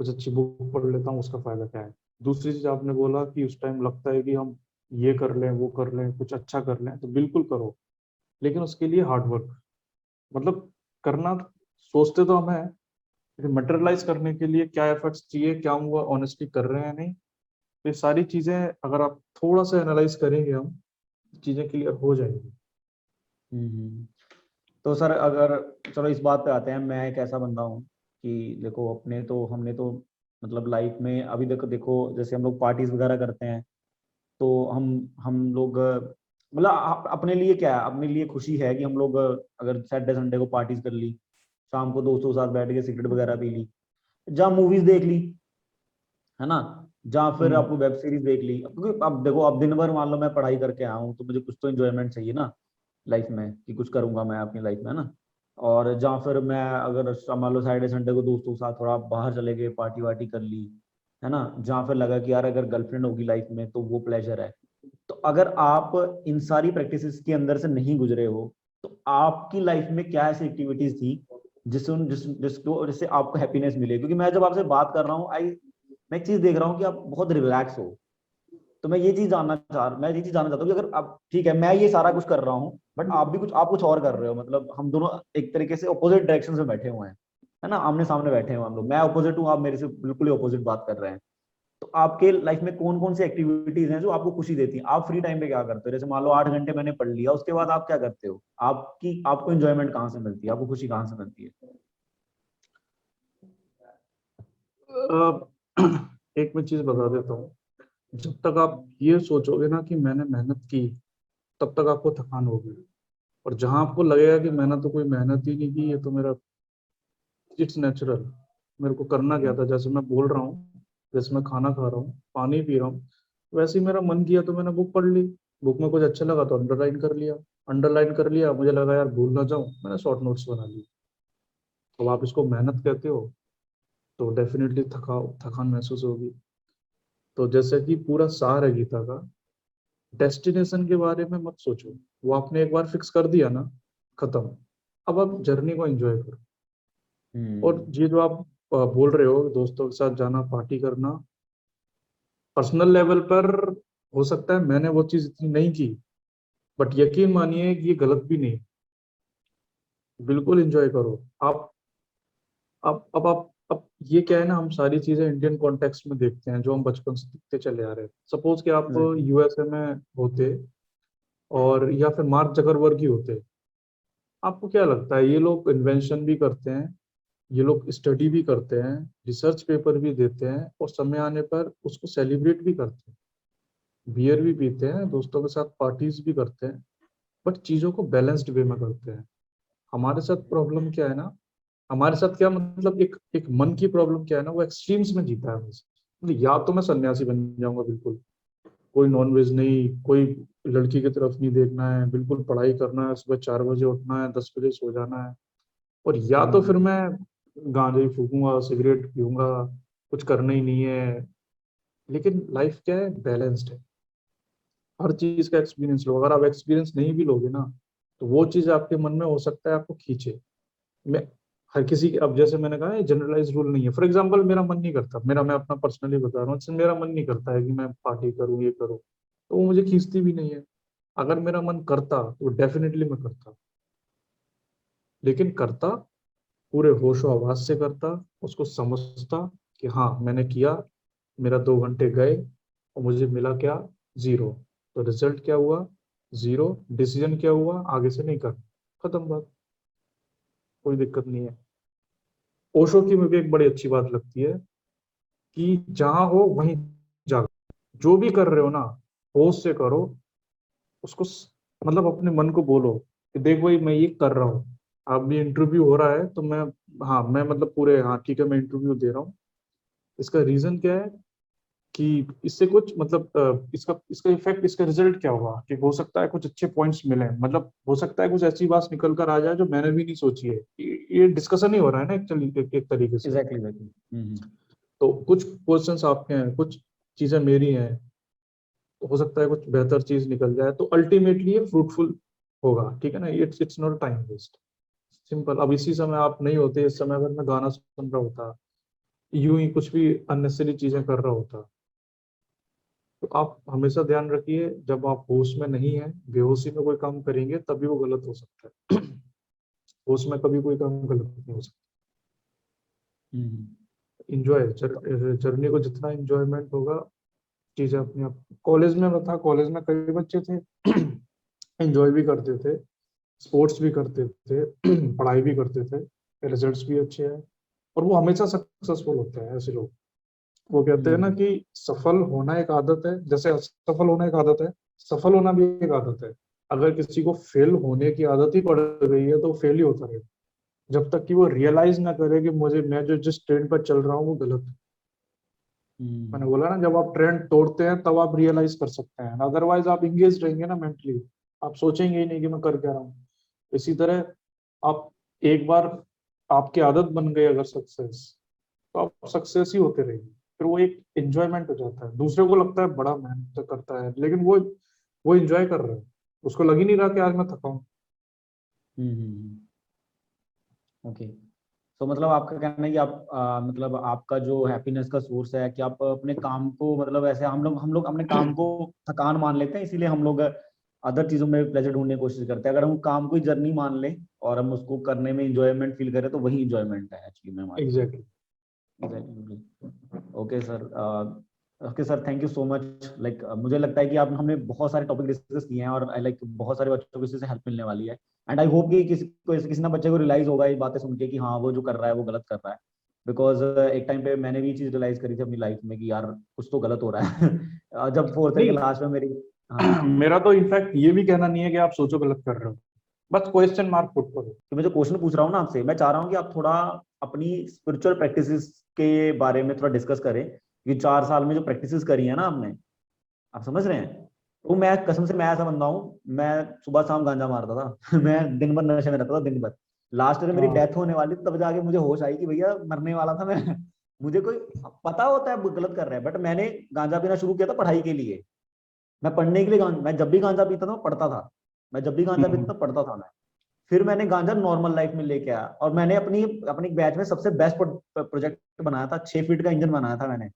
कुछ अच्छी बुक पढ़ लेता हूँ, उसका फायदा क्या है। दूसरी चीज आपने बोला कि उस टाइम लगता है कि हम ये कर लें वो कर लें कुछ अच्छा कर लें, तो बिल्कुल करो, लेकिन उसके लिए हार्ड वर्क, मतलब करना सोचते तो हम हैं, लेकिन मटेरियलाइज करने के लिए क्या एफर्ट्स चाहिए, क्या हम वो ऑनेस्टली कर रहे हैं नहीं। तो ये सारी चीजें अगर आप थोड़ा सा एनालाइज करेंगे, हम चीजें क्लियर हो जाएंगी। तो सर अगर, चलो इस बात पे आते हैं, मैं एक ऐसा बंदा हूँ कि देखो अपने तो हमने तो मतलब लाइफ में अभी देखो देखो जैसे हम लोग पार्टीज वगैरह करते हैं, तो हम लोग मतलब अपने लिए क्या है, अपने लिए खुशी है कि हम लोग अगर सैटरडे संडे को पार्टीज कर ली, शाम को दोस्तों के साथ बैठ के सिगरेट वगैरह पी ली, जहाँ मूवीज देख ली, है ना, जहाँ फिर हम्म। आपको वेब सीरीज देख ली। क्योंकि अब देखो, अब दिन भर मान लो मैं पढ़ाई करके आया हूँ, तो मुझे कुछ तो एंजॉयमेंट चाहिए ना लाइफ में, कि कुछ करूंगा मैं अपनी लाइफ में, है ना। और जहाँ फिर मैं अगर मान लो सैटरडे संडे को दोस्तों के साथ थोड़ा बाहर चले गए, पार्टी वार्टी कर ली, है ना, जहाँ फिर लगा कि यार अगर गर्लफ्रेंड होगी लाइफ में तो वो प्लेजर है। तो अगर आप इन सारी प्रैक्टिसेस के अंदर से नहीं गुजरे हो, तो आपकी लाइफ में क्या ऐसी एक्टिविटीज थी जिससे आपको हैप्पीनेस मिले? क्योंकि मैं जब आपसे बात कर रहा हूँ, मैं एक चीज देख रहा हूँ कि आप बहुत रिलैक्स हो। तो मैं ये चीज जानना चाहता हूँ कि अगर आप, ठीक है मैं ये सारा कुछ कर रहा हूँ, बट आप कुछ और कर रहे हो, मतलब हम दोनों एक तरीके से अपोजिट डायरेक्शन में बैठे हुए हैं, है ना, आमने सामने बैठे हुए हैं हम लोग, मैं अपोजिट हूँ, आप मेरे से बिल्कुल ही अपोजिट बात कर रहे हैं। तो आपके लाइफ में कौन कौन सी एक्टिविटीज हैं जो आपको खुशी देती हैं? आप फ्री टाइम पे क्या करते हो? जैसे मान लो 8 घंटे मैंने पढ़ लिया, उसके बाद आप क्या करते हो? आपको एंजॉयमेंट कहाँ से मिलती है, आपको खुशी कहाँ से मिलती है? एक मैं चीज बता देता हूँ, जब तक आप ये सोचोगे ना कि मैंने मेहनत की, तब तक आपको थकान होगी। और जहां आपको लगेगा कि मैंने तो कोई मेहनत ही नहीं की, ये तो मेरा इट्स नेचुरल, मेरे को करना क्या था, जैसे मैं बोल रहा हूँ, जैसे मैं खाना खा रहा हूँ, पानी पी रहा हूँ, वैसे ही मेरा मन किया तो मैंने बुक पढ़ ली, बुक में कुछ अच्छा लगा तो अंडरलाइन कर लिया, मुझे लगा यार भूल ना जाऊं, मैंने शॉर्ट नोट्स बना लिए। अब आप इसको मेहनत कहते हो तो डेफिनेटली थकान महसूस होगी। तो जैसे कि पूरा सार है गीता का, डेस्टिनेशन के बारे में मत सोचो, वो आपने एक बार फिक्स कर दिया ना, खत्म। अब आप जर्नी को एंजॉय करो। और हम्म। ये जो आप बोल रहे हो दोस्तों के साथ जाना, पार्टी करना, पर्सनल लेवल पर हो सकता है मैंने वो चीज इतनी नहीं की, बट यकीन मानिए कि ये गलत भी नहीं, बिल्कुल एंजॉय करो आप। अब ये क्या है ना, हम सारी चीजें इंडियन कॉन्टेक्स्ट में देखते हैं, जो हम बचपन से देखते चले आ रहे हैं। सपोज कि आप एग्जैक्टली। यूएसए में होते और या फिर मार्क जकरबर्ग ही होते, आपको क्या लगता है ये लोग इन्वेंशन भी करते हैं, ये लोग स्टडी भी करते हैं, रिसर्च पेपर भी देते हैं, और समय आने पर उसको सेलिब्रेट भी करते हैं, बियर भी पीते हैं, दोस्तों के साथ पार्टीज भी करते हैं, बट चीजों को बैलेंस्ड वे में करते हैं। हमारे साथ प्रॉब्लम क्या है ना, हमारे साथ क्या मतलब एक एक मन की प्रॉब्लम क्या है ना, वो एक्सट्रीम्स में जीता है हमेशा। मतलब या तो मैं सन्यासी बन जाऊंगा बिल्कुल, कोई नॉनवेज नहीं, कोई लड़की की तरफ नहीं देखना है, बिल्कुल पढ़ाई करना है, सुबह 4 बजे उठना है, 10 बजे सो जाना है, और या तो फिर मैं गांजा ही फूकूंगा, सिगरेट पीऊंगा, कुछ करना ही नहीं है। लेकिन लाइफ क्या है, बैलेंस्ड है, हर चीज का एक्सपीरियंस लो। अगर आप एक्सपीरियंस नहीं भी लोगे ना, तो वो चीज आपके मन में हो सकता है आपको खींचे। मैं हर किसी के, अब जैसे मैंने कहा जनरलाइज रूल नहीं है, फॉर एग्जांपल मेरा मन नहीं करता, मैं अपना पर्सनली बता रहा हूँ, मेरा मन नहीं करता है कि मैं पार्टी करूँ ये करूँ, तो वो मुझे खींचती भी नहीं है। अगर मेरा मन करता तो डेफिनेटली मैं करता, लेकिन करता पूरे होशो हवास से करता, उसको समझता कि हाँ मैंने किया, मेरा 2 घंटे गए और मुझे मिला क्या, जीरो। तो रिजल्ट क्या हुआ, जीरो। डिसीजन क्या हुआ, आगे से नहीं करना, खत्म बात, कोई दिक्कत नहीं है। ओशो की मुझे एक बड़ी अच्छी बात लगती है कि जहां हो वहीं जाओ, जो भी कर रहे हो ना होश से करो, उसको मतलब अपने मन को बोलो कि देख भाई मैं ये कर रहा हूँ, अब ये इंटरव्यू हो रहा है तो मैं, हाँ मैं मतलब पूरे, हाँ ठीक है मैं इंटरव्यू दे रहा हूँ। इसका रीजन क्या है कि इससे कुछ मतलब इसका इसका इफेक्ट, इसका रिजल्ट क्या होगा कि हो सकता है कुछ अच्छे पॉइंट्स मिले, मतलब हो सकता है कुछ ऐसी बात निकल कर आ जाए जो मैंने भी नहीं सोची है। ये डिस्कशन ही हो रहा है ना एक्चुअली एक तरीके से। Exactly exactly. तो कुछ क्वेश्चंस आपके हैं, कुछ चीजें मेरी हैं, तो हो सकता है कुछ बेहतर चीज निकल जाए, तो अल्टीमेटली ये फ्रूटफुल होगा, ठीक है ना। It's it's not time waste, simple. अब इसी समय आप नहीं होते, इस समय अगर मैं गाना सुन रहा होता, यूं ही कुछ भी अननेसेसरी चीजें कर रहा होता। तो आप हमेशा ध्यान रखिए, जब आप होश में नहीं है, बेहोशी में कोई काम करेंगे तभी वो गलत हो सकता है। होश में कभी कोई काम गलत नहीं हो सकता। इंजॉय, जर्नी को जितना इंजॉयमेंट होगा, चीजें अपने आप। कॉलेज में मैं था, कॉलेज में कई बच्चे थे एंजॉय भी करते थे, स्पोर्ट्स भी करते थे, पढ़ाई भी करते थे, रिजल्ट्स भी अच्छे हैं, और वो हमेशा सक्सेसफुल होते हैं ऐसे लोग। वो कहते हैं ना कि सफल होना एक आदत है, जैसे असफल होना एक आदत है, सफल होना भी एक आदत है। अगर किसी को फेल होने की आदत ही पड़ गई है तो फेल ही होता रहेगा, जब तक कि वो रियलाइज ना करे कि मुझे, मैं जो जिस ट्रेंड पर चल रहा हूँ वो गलत है। मैंने बोला ना, जब आप ट्रेंड तोड़ते हैं तब आप रियलाइज कर सकते हैं, अदरवाइज आप इंगेज रहेंगे ना मेंटली, आप सोचेंगे ही नहीं कि मैं कर क्या रहा हूँ। इसी तरह आप एक बार आपकी आदत बन गई अगर सक्सेस, तो आप सक्सेस ही होते रहेंगे। फिर वो एक एंजॉयमेंट हो जाता है, दूसरे को लगता है बड़ा मेहनत तो करता है, लेकिन वो एंजॉय कर रहा है, उसको लग ही नहीं रहा कि आज मैं थका हूँ। ओके। तो मतलब आपका कहना है कि आप मतलब आपका जो हैप्पीनेस का सोर्स है कि आप अपने काम को, मतलब ऐसे हम लोग अपने काम को थकान मान लेते हैं, इसीलिए हम लोग अदर चीजों में प्लेजर ढूंढने की कोशिश करते हैं। अगर हम काम को ही जर्नी मान लें और हम उसको करने में इंजॉयमेंट फील करें तो वही इंजॉयमेंट है एक्चुअली में हमारी। Exactly. Okay sir. Okay sir, thank you so much. Like मुझे लगता है कि आप हमने बहुत सारे टॉपिक डिस्कस किए हैं और आई लाइक बहुत सारे बच्चों को इससे हेल्प मिलने वाली है। एंड आई होप कि किसी ना बच्चे को रियलाइज होगा ये बातें सुन के कि हाँ वो जो कर रहा है वो गलत कर रहा है। बिकॉज एक टाइम पे मैंने भी ये चीज रियलाइज करी थी अपनी लाइफ में कि यार कुछ तो गलत हो रहा है। जब फोर्थ ईयर के नहीं, लास्ट में मेरी। हाँ। मेरा तो इनफैक्ट ये भी कहना नहीं है कि आप सोचो गलत कर रहे हो, बस क्वेश्चन मार्क पुट करो। तो मैं जो क्वेश्चन पूछ रहा हूँ ना आपसे, मैं चाह रहा हूँ कि आप थोड़ा अपनी स्पिरिचुअल प्रैक्टिसेस के बारे में थोड़ा डिस्कस करें। ये 4 साल में जो प्रैक्टिसेस करी है ना आपने, आप समझ रहे हैं। तो मैं कसम से, मैं ऐसा बंदा हूँ, मैं सुबह शाम गांजा मारता था। मैं दिन भर नशे में रहता था, दिन भर। लास्ट में मेरी हाँ। डेथ होने वाली थी, तब जाके मुझे होश आई कि भैया मरने वाला था मैं। मुझे कोई पता होता है गलत कर रहा है, बट मैंने गांजा पीना शुरू किया था पढ़ाई के लिए। मैं पढ़ने के लिए मैं जब भी गांजा पीता था मैं पढ़ता था। मैं जब भी गांजा पीता था पढ़ता था मैं। फिर मैंने गांजा नॉर्मल लाइफ में लेके आया और मैंने अपनी अपनी बैच में सबसे बेस्ट प्रोजेक्ट बनाया था, 6 फीट का इंजन बनाया था मैंने।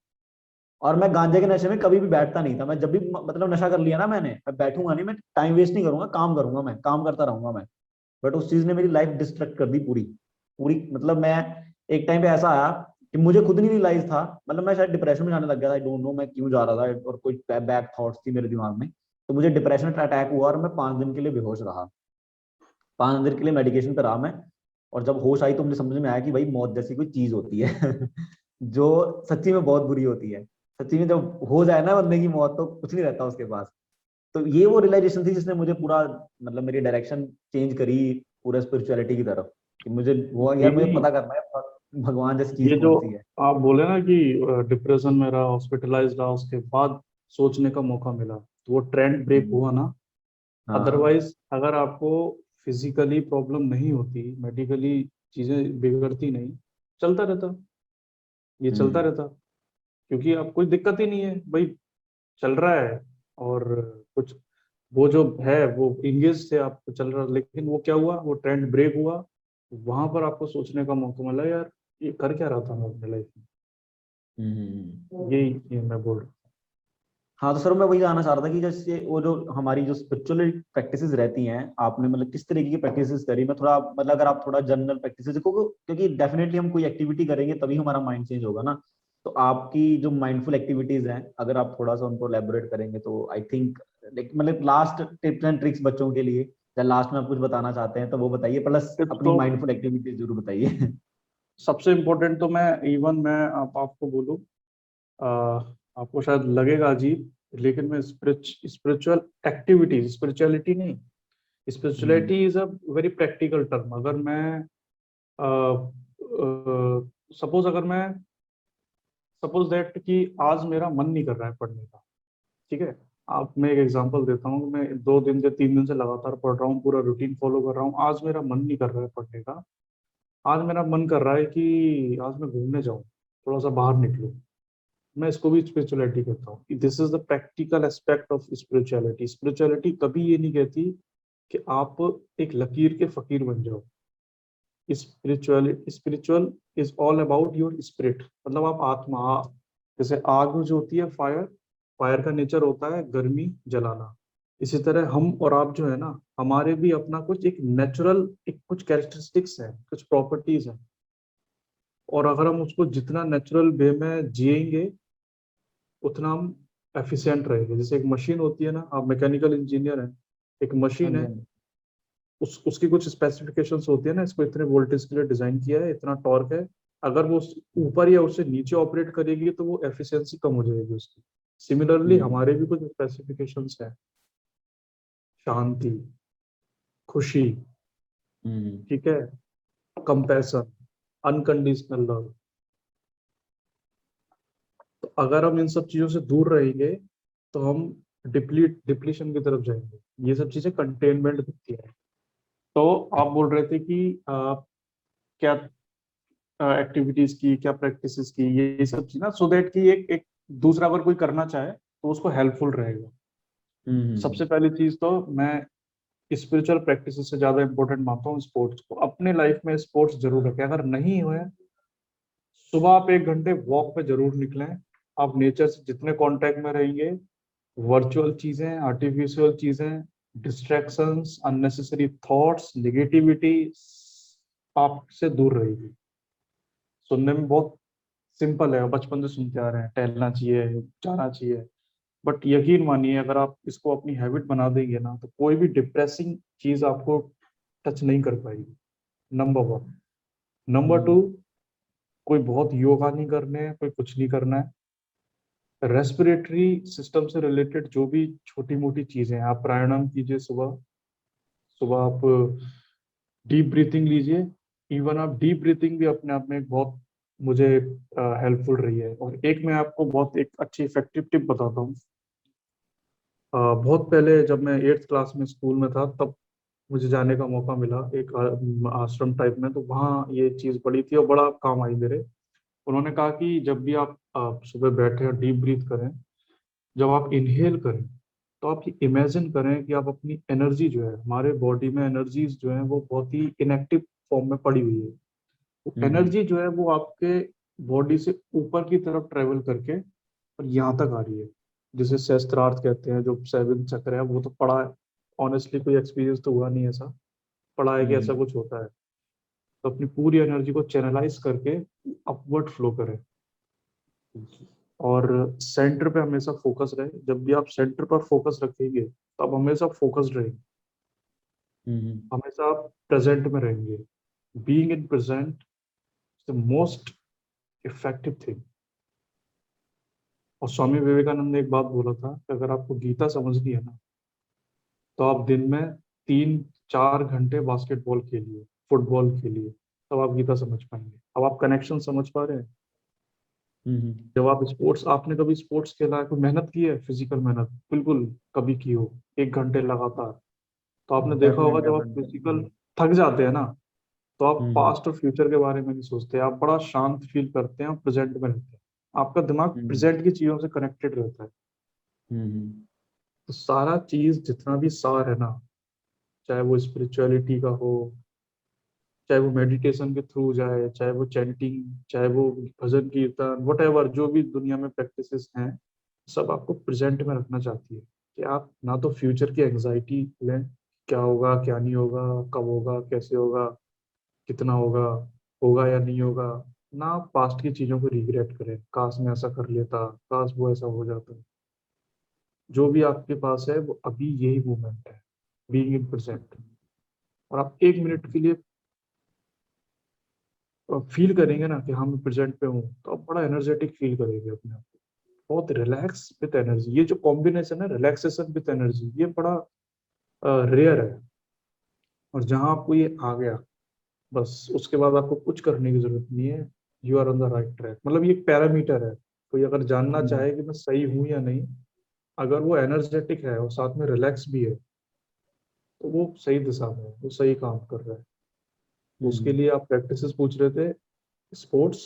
और मैं गांजे के नशे में कभी भी बैठता नहीं था। मैं जब भी मतलब नशा कर लिया ना मैंने, मैं बैठूंगा नहीं, मैं टाइम वेस्ट नहीं करूंगा, काम करूंगा, मैं काम करता रहूंगा मैं। बट उस चीज ने मेरी लाइफ डिस्ट्रक्ट कर दी पूरी पूरी। मतलब मैं, एक टाइम पे ऐसा आया कि मुझे खुद नहीं रियलाइज था, मतलब मैं शायद डिप्रेशन में जाने लग गया था। आई डोंट नो मैं क्यों जा रहा था, और कोई बैक थॉट्स थी मेरे दिमाग में। तो मुझे डिप्रेशन का अटैक हुआ और मैं 5 दिन के लिए बेहोश रहा। 5 दिन के लिए मेडिकेशन पे रहा मैं। और जब होश आई तो मुझे समझ में आया कि भाई मौत जैसी कोई चीज होती है। जो सच्ची में बहुत बुरी होती है। सच्ची में जब हो जाए ना बंदे की मौत, तो कुछ नहीं रहता उसके पास। तो ये वो रियलाइजेशन थी जिसने मुझे पूरा, मतलब मेरी डायरेक्शन चेंज करी पूरा स्पिरिचुअलिटी की तरफ। कि मुझे वो यार मुझे मेरी पता करना है भगवान जैसी चीज ये जो कौन सी है। आप बोले ना कि डिप्रेशन में रहा, हॉस्पिटलाइज रहा, उसके बाद सोचने का मौका मिला, तो वो ट्रेंड ब्रेक हुआ ना। हाँ। अदरवाइज अगर आपको फिजिकली प्रॉब्लम नहीं होती, मेडिकली चीजें बिगड़ती नहीं, चलता रहता, ये चलता हम्म। रहता, क्योंकि अब कोई दिक्कत ही नहीं है भाई, चल रहा है। और कुछ वो जो है वो इंगेज थे, आप चल रहा, लेकिन वो क्या हुआ, वो ट्रेंड ब्रेक हुआ। वहां पर आपको सोचने का मौका मिला, यार ये कर क्या रहा था मैं अपनी लाइफ में। हम्म। यही ये मैं बोल रहा हाँ तो सर मैं वही जानना चाह रहा था कि जैसे वो जो हमारी जो स्पिरिचुअल प्रैक्टिसेस रहती हैं, आपने मतलब किस तरीके की प्रैक्टिसेस करी, मैं थोड़ा मतलब अगर आप थोड़ा जनरल प्रैक्टिसेस, क्योंकि डेफिनेटली हम कोई एक्टिविटी करेंगे तभी हमारा माइंड चेंज होगा ना। तो आपकी जो माइंडफुल एक्टिविटीज हैं, अगर आप थोड़ा सा उनको एलेबोरेट करेंगे तो आई थिंक, मतलब लास्ट टिप्स एंड ट्रिक्स बच्चों के लिए, या लास्ट में आप कुछ बताना चाहते हैं तो वो बताइए, प्लस टिप्स अपनी तो माइंडफुल एक्टिविटीज जरूर बताइए। सबसे इम्पोर्टेंट तो मैं आपको बोलूँ, अ, आपको शायद लगेगा अजीब, लेकिन मैं स्पिरिचुअल एक्टिविटीज, स्पिरिचुअलिटी नहीं, hmm. Spirituality is a very practical term. अगर मैं सपोज अगर मैं सपोज दैट कि आज मेरा मन नहीं कर रहा है पढ़ने का, ठीक है। आप मैं एक एग्जांपल देता हूँ, मैं 2 दिन से 3 दिन से लगातार पढ़ रहा हूँ, पूरा रूटीन फॉलो कर रहा हूँ, आज मेरा मन नहीं कर रहा है पढ़ने का। आज मेरा मन कर रहा है कि आज मैं घूमने जाऊँ, थोड़ा सा बाहर निकलूँ। मैं इसको भी स्पिरिचुअलिटी कहता हूँ। This is the practical aspect of spirituality. Spirituality कभी ये नहीं कहती कि आप एक लकीर के फकीर बन जाओ। Spiritual is all about your spirit, मतलब आप आत्मा। जैसे आग जो होती है, फायर, फायर का नेचर होता है गर्मी, जलाना। इसी तरह हम और आप जो है ना, हमारे भी अपना कुछ एक नेचुरल, एक कुछ कैरेक्टरिस्टिक्स है, कुछ प्रॉपर्टीज हैं। और अगर हम उसको जितना नेचुरल वे में जिएंगे, उतना हम एफिशिएंट रहेंगे। जैसे एक मशीन होती है ना, आप मैकेनिकल इंजीनियर हैं, एक हाँ मशीन जी, है, हाँ जी। उसकी कुछ स्पेसिफिकेशंस होती है ना, इसको इतने वोल्टेज के लिए डिजाइन किया है, इतना टॉर्क है। अगर वो ऊपर या उससे नीचे ऑपरेट करेगी तो वो एफिशिएंसी कम हो जाएगी उसकी। सिमिलरली हम्म। हमारे भी कुछ स्पेसिफिकेशंस हैं। शांति, खुशी, हम्म। ठीक है, कंपैशन, अनकंडीशनल लव। तो अगर हम इन सब चीजों से दूर रहेंगे तो हम डिप्लीशन की तरफ जाएंगे। ये सब चीजें कंटेनमेंट दिखती है। तो आप बोल रहे थे कि क्या एक्टिविटीज की, क्या प्रैक्टिसेस की, ये सब चीज ना, सो दैट कि एक एक दूसरा अगर कोई करना चाहे तो उसको हेल्पफुल रहेगा। हम्म। सबसे पहली चीज तो मैं स्पिरिचुअल प्रैक्टिसेस से ज्यादा इंपॉर्टेंट मानता हूँ स्पोर्ट्स को। अपने लाइफ में स्पोर्ट्स जरूर रखें। अगर नहीं हुए, सुबह आप 1 घंटे वॉक पे जरूर निकलें। आप नेचर से जितने कांटेक्ट में रहेंगे, वर्चुअल चीजें, आर्टिफिशियल चीजें, डिस्ट्रैक्शंस, अननेसेसरी थॉट्स, नेगेटिविटी आपसे दूर रहेगी। सुनने में बहुत सिंपल है, बचपन से सुनते आ रहे हैं, टहलना चाहिए, जाना चाहिए। बट यकीन मानिए, अगर आप इसको अपनी हैबिट बना देंगे ना, तो कोई भी डिप्रेसिंग चीज आपको टच नहीं कर पाएगी। Number one. Number hmm. Two, कोई बहुत योगा नहीं करने हैं, कोई कुछ नहीं करना है। रेस्पिरेटरी सिस्टम से रिलेटेड जो भी छोटी मोटी चीजें हैं, आप प्राणायाम कीजिए सुबह। सुबह आप डीप ब्रीथिंग लीजिए। इवन आप डीप ब्रीथिंग भी अपने आप में एक बहुत मुझे हेल्पफुल रही है। और एक मैं आपको बहुत एक अच्छी इफेक्टिव टिप बताता हूँ। बहुत पहले जब मैं 8th क्लास में स्कूल में था, तब मुझे जाने का मौका मिला एक आश्रम टाइप में। तो वहाँ ये चीज़ पड़ी थी और बड़ा काम आई मेरे। उन्होंने कहा कि जब भी आप सुबह बैठे और डीप ब्रीथ करें, जब आप इनहेल करें, तो आप ये इमेजिन करें कि आप अपनी एनर्जी जो है, हमारे बॉडी में एनर्जीज जो है वो बहुत ही इनएक्टिव फॉर्म में पड़ी हुई है। हम्म। एनर्जी जो है वो आपके बॉडी से ऊपर की तरफ ट्रेवल करके और यहाँ तक आ रही है, जिसे सहस्त्रार्थ कहते हैं, जो 7 चक्र है। वो तो पढ़ा है, ऑनेस्टली कोई एक्सपीरियंस तो हुआ नहीं ऐसा, पढ़ा है कि ऐसा हम्म। कुछ होता है। तो अपनी पूरी एनर्जी को चैनलाइज करके अपवर्ड फ्लो करें, और सेंटर पे हमेशा फोकस रहे। जब भी आप सेंटर पर फोकस रखेंगे तो आप हमेशा फोकस्ड रहेंगे, हम्म। हमेशा आप प्रेजेंट में रहेंगे। Being in present the most effective thing. और स्वामी विवेकानंद ने एक बात बोला था कि अगर आपको गीता समझनी है ना, तो आप दिन में 3-4 घंटे बास्केटबॉल खेलिए, फुटबॉल खेलिए, तब आप गीता समझ पाएंगे। अब आप कनेक्शन समझ पा रहे हैं। हम्म। जब आप स्पोर्ट्स, आपने कभी स्पोर्ट्स खेला है, कोई मेहनत की है, फिजिकल मेहनत बिल्कुल कभी की हो, 1 घंटे लगातार, तो आपने देखा होगा डेफिनेट जब आप डेफिनेट। फिजिकल थक जाते हैं ना, तो आप हम्म। पास्ट और फ्यूचर के बारे में नहीं सोचते, आप बड़ा शांत फील करते हैं, प्रेजेंट में रहते हैं। आपका दिमाग हम्म। प्रेजेंट की चीजों से कनेक्टेड रहता है। हम्म। तो सारा चीज जितना भी सार है ना, चाहे वो स्पिरिचुअलिटी का हो, चाहे वो मेडिटेशन के थ्रू जाए, चाहे वो चैंटिंग, चाहे वो भजन कीर्तन, वट जो भी दुनिया में प्रैक्टिसेस हैं, सब आपको प्रेजेंट में रखना चाहती है कि आप ना तो फ्यूचर की एंजाइटी लें, क्या होगा क्या नहीं होगा, कब होगा कैसे होगा, कितना होगा, होगा या नहीं होगा, ना पास्ट की चीजों को रिग्रेट करें, काश मैं ऐसा कर लेता, काश वो ऐसा हो जाता। जो भी आपके पास है वो अभी यही मोमेंट है, बीइंग इन प्रेजेंट। और आप एक मिनट के लिए फील करेंगे ना कि हाँ मैं प्रेजेंट पे हूँ, तो आप बड़ा एनर्जेटिक फील करेंगे अपने आप को, बहुत रिलैक्स विद एनर्जी। ये जो कॉम्बिनेशन है रिलैक्सेशन विद एनर्जी, ये बड़ा रेयर है। और जहां आपको ये आ गया, बस उसके बाद आपको कुछ करने की जरूरत नहीं है। You are on the right track. मतलब ये एक पैरामीटर है, कोई अगर जानना हम्म, चाहे कि मैं सही हूं या नहीं, अगर वो एनर्जेटिक है और साथ में रिलैक्स भी है, तो वो सही दिशा में है, वो सही काम कर रहा है। तो उसके हम्म, लिए आप प्रैक्टिसेस पूछ रहे थे। स्पोर्ट्स,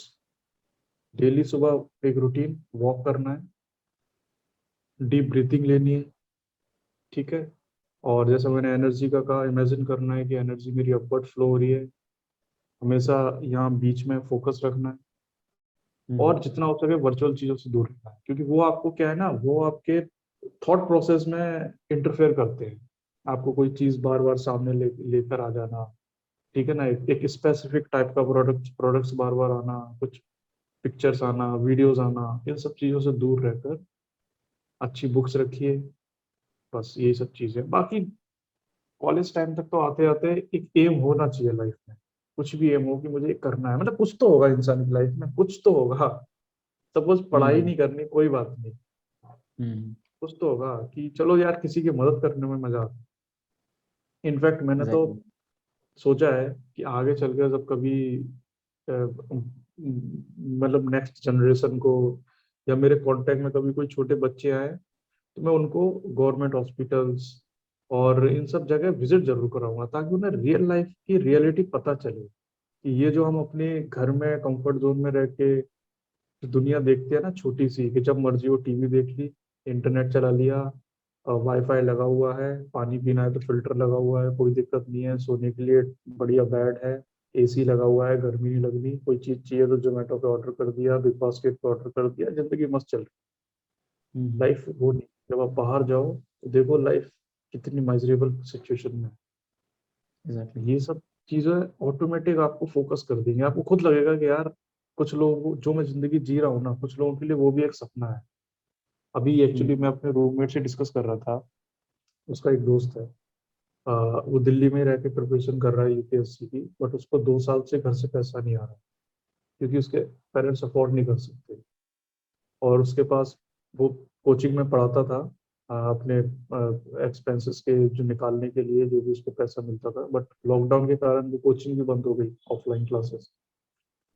डेली सुबह एक रूटीन वॉक करना है, डीप ब्रीथिंग लेनी है, ठीक है। और जैसे मैंने एनर्जी का कहा, इमेजिन करना है कि एनर्जी मेरी अपवर्ड फ्लो हो रही है, हमेशा यहाँ बीच में फोकस रखना है। और हम्म, जितना हो सके वर्चुअल चीजों से दूर रहना है, क्योंकि वो आपको क्या है ना, वो आपके थॉट प्रोसेस में इंटरफेयर करते हैं। आपको कोई चीज बार बार सामने लेकर आ जाना, ठीक है ना, एक स्पेसिफिक टाइप का प्रोडक्ट्स बार बार आना, कुछ पिक्चर्स आना, वीडियोस आना, इन सब चीजों से दूर रहकर अच्छी बुक्स रखिए। बस यही सब चीजें। बाकी कॉलेज टाइम तक तो आते आते एक एम होना चाहिए लाइफ में। कुछ भी एम हो कि मुझे ये करना है, मतलब कुछ तो होगा इंसान की लाइफ में, कुछ तो होगा। सपोज पढ़ाई हम्म, नहीं करनी, कोई बात नहीं, हम्म, कुछ तो होगा कि चलो यार किसी की मदद करने में मजा आता है। इनफैक्ट मैंने तो एग्जैक्टली। सोचा है कि आगे चल कर जब कभी मतलब नेक्स्ट जनरेशन को, या मेरे कांटेक्ट में कभी कोई छोटे बच्चे आए, तो मैं उनको गवर्नमेंट हॉस्पिटल्स और इन सब जगह विजिट जरूर कराऊंगा, ताकि उन्हें रियल लाइफ की रियलिटी पता चले कि ये जो हम अपने घर में कंफर्ट जोन में रह के जो दुनिया देखते हैं ना छोटी सी, कि जब मर्जी वो टीवी देख ली, इंटरनेट चला लिया, वाईफाई लगा हुआ है, पानी पीना है तो फिल्टर लगा हुआ है, कोई दिक्कत नहीं है, सोने के लिए बढ़िया बेड है, एसी लगा हुआ है, गर्मी नहीं लगनी, कोई चीज चाहिए तो जोमेटो पे ऑर्डर कर दिया, बिग बास्केट पे ऑर्डर कर दिया, जिंदगी मस्त चल रही। हम्म, लाइफ वो नहीं। जब आप बाहर जाओ तो देखो लाइफ कितनी माइजरेबल सिचुएशन में है। एग्जैक्टली। ये सब चीजें ऑटोमेटिक आपको फोकस कर देंगे, आपको खुद लगेगा कि यार कुछ लोगों को जो मैं जिंदगी जी रहा हूँ ना, कुछ लोगों के लिए वो भी एक सपना है। अभी एक्चुअली मैं हम्म, अपने रूममेट से डिस्कस कर रहा था, उसका एक दोस्त है, वो दिल्ली में रह के प्रिपरेशन कर रहा है यूपीएससी की, बट उसको 2 साल से घर से पैसा नहीं आ रहा, क्योंकि उसके पेरेंट्स अफोर्ड नहीं कर सकते। और उसके पास, वो कोचिंग में पढ़ाता था, अपने एक्सपेंसेस के जो निकालने के लिए जो भी उसको पैसा मिलता था, बट लॉकडाउन के कारण वो कोचिंग भी बंद हो गई, ऑफलाइन क्लासेस।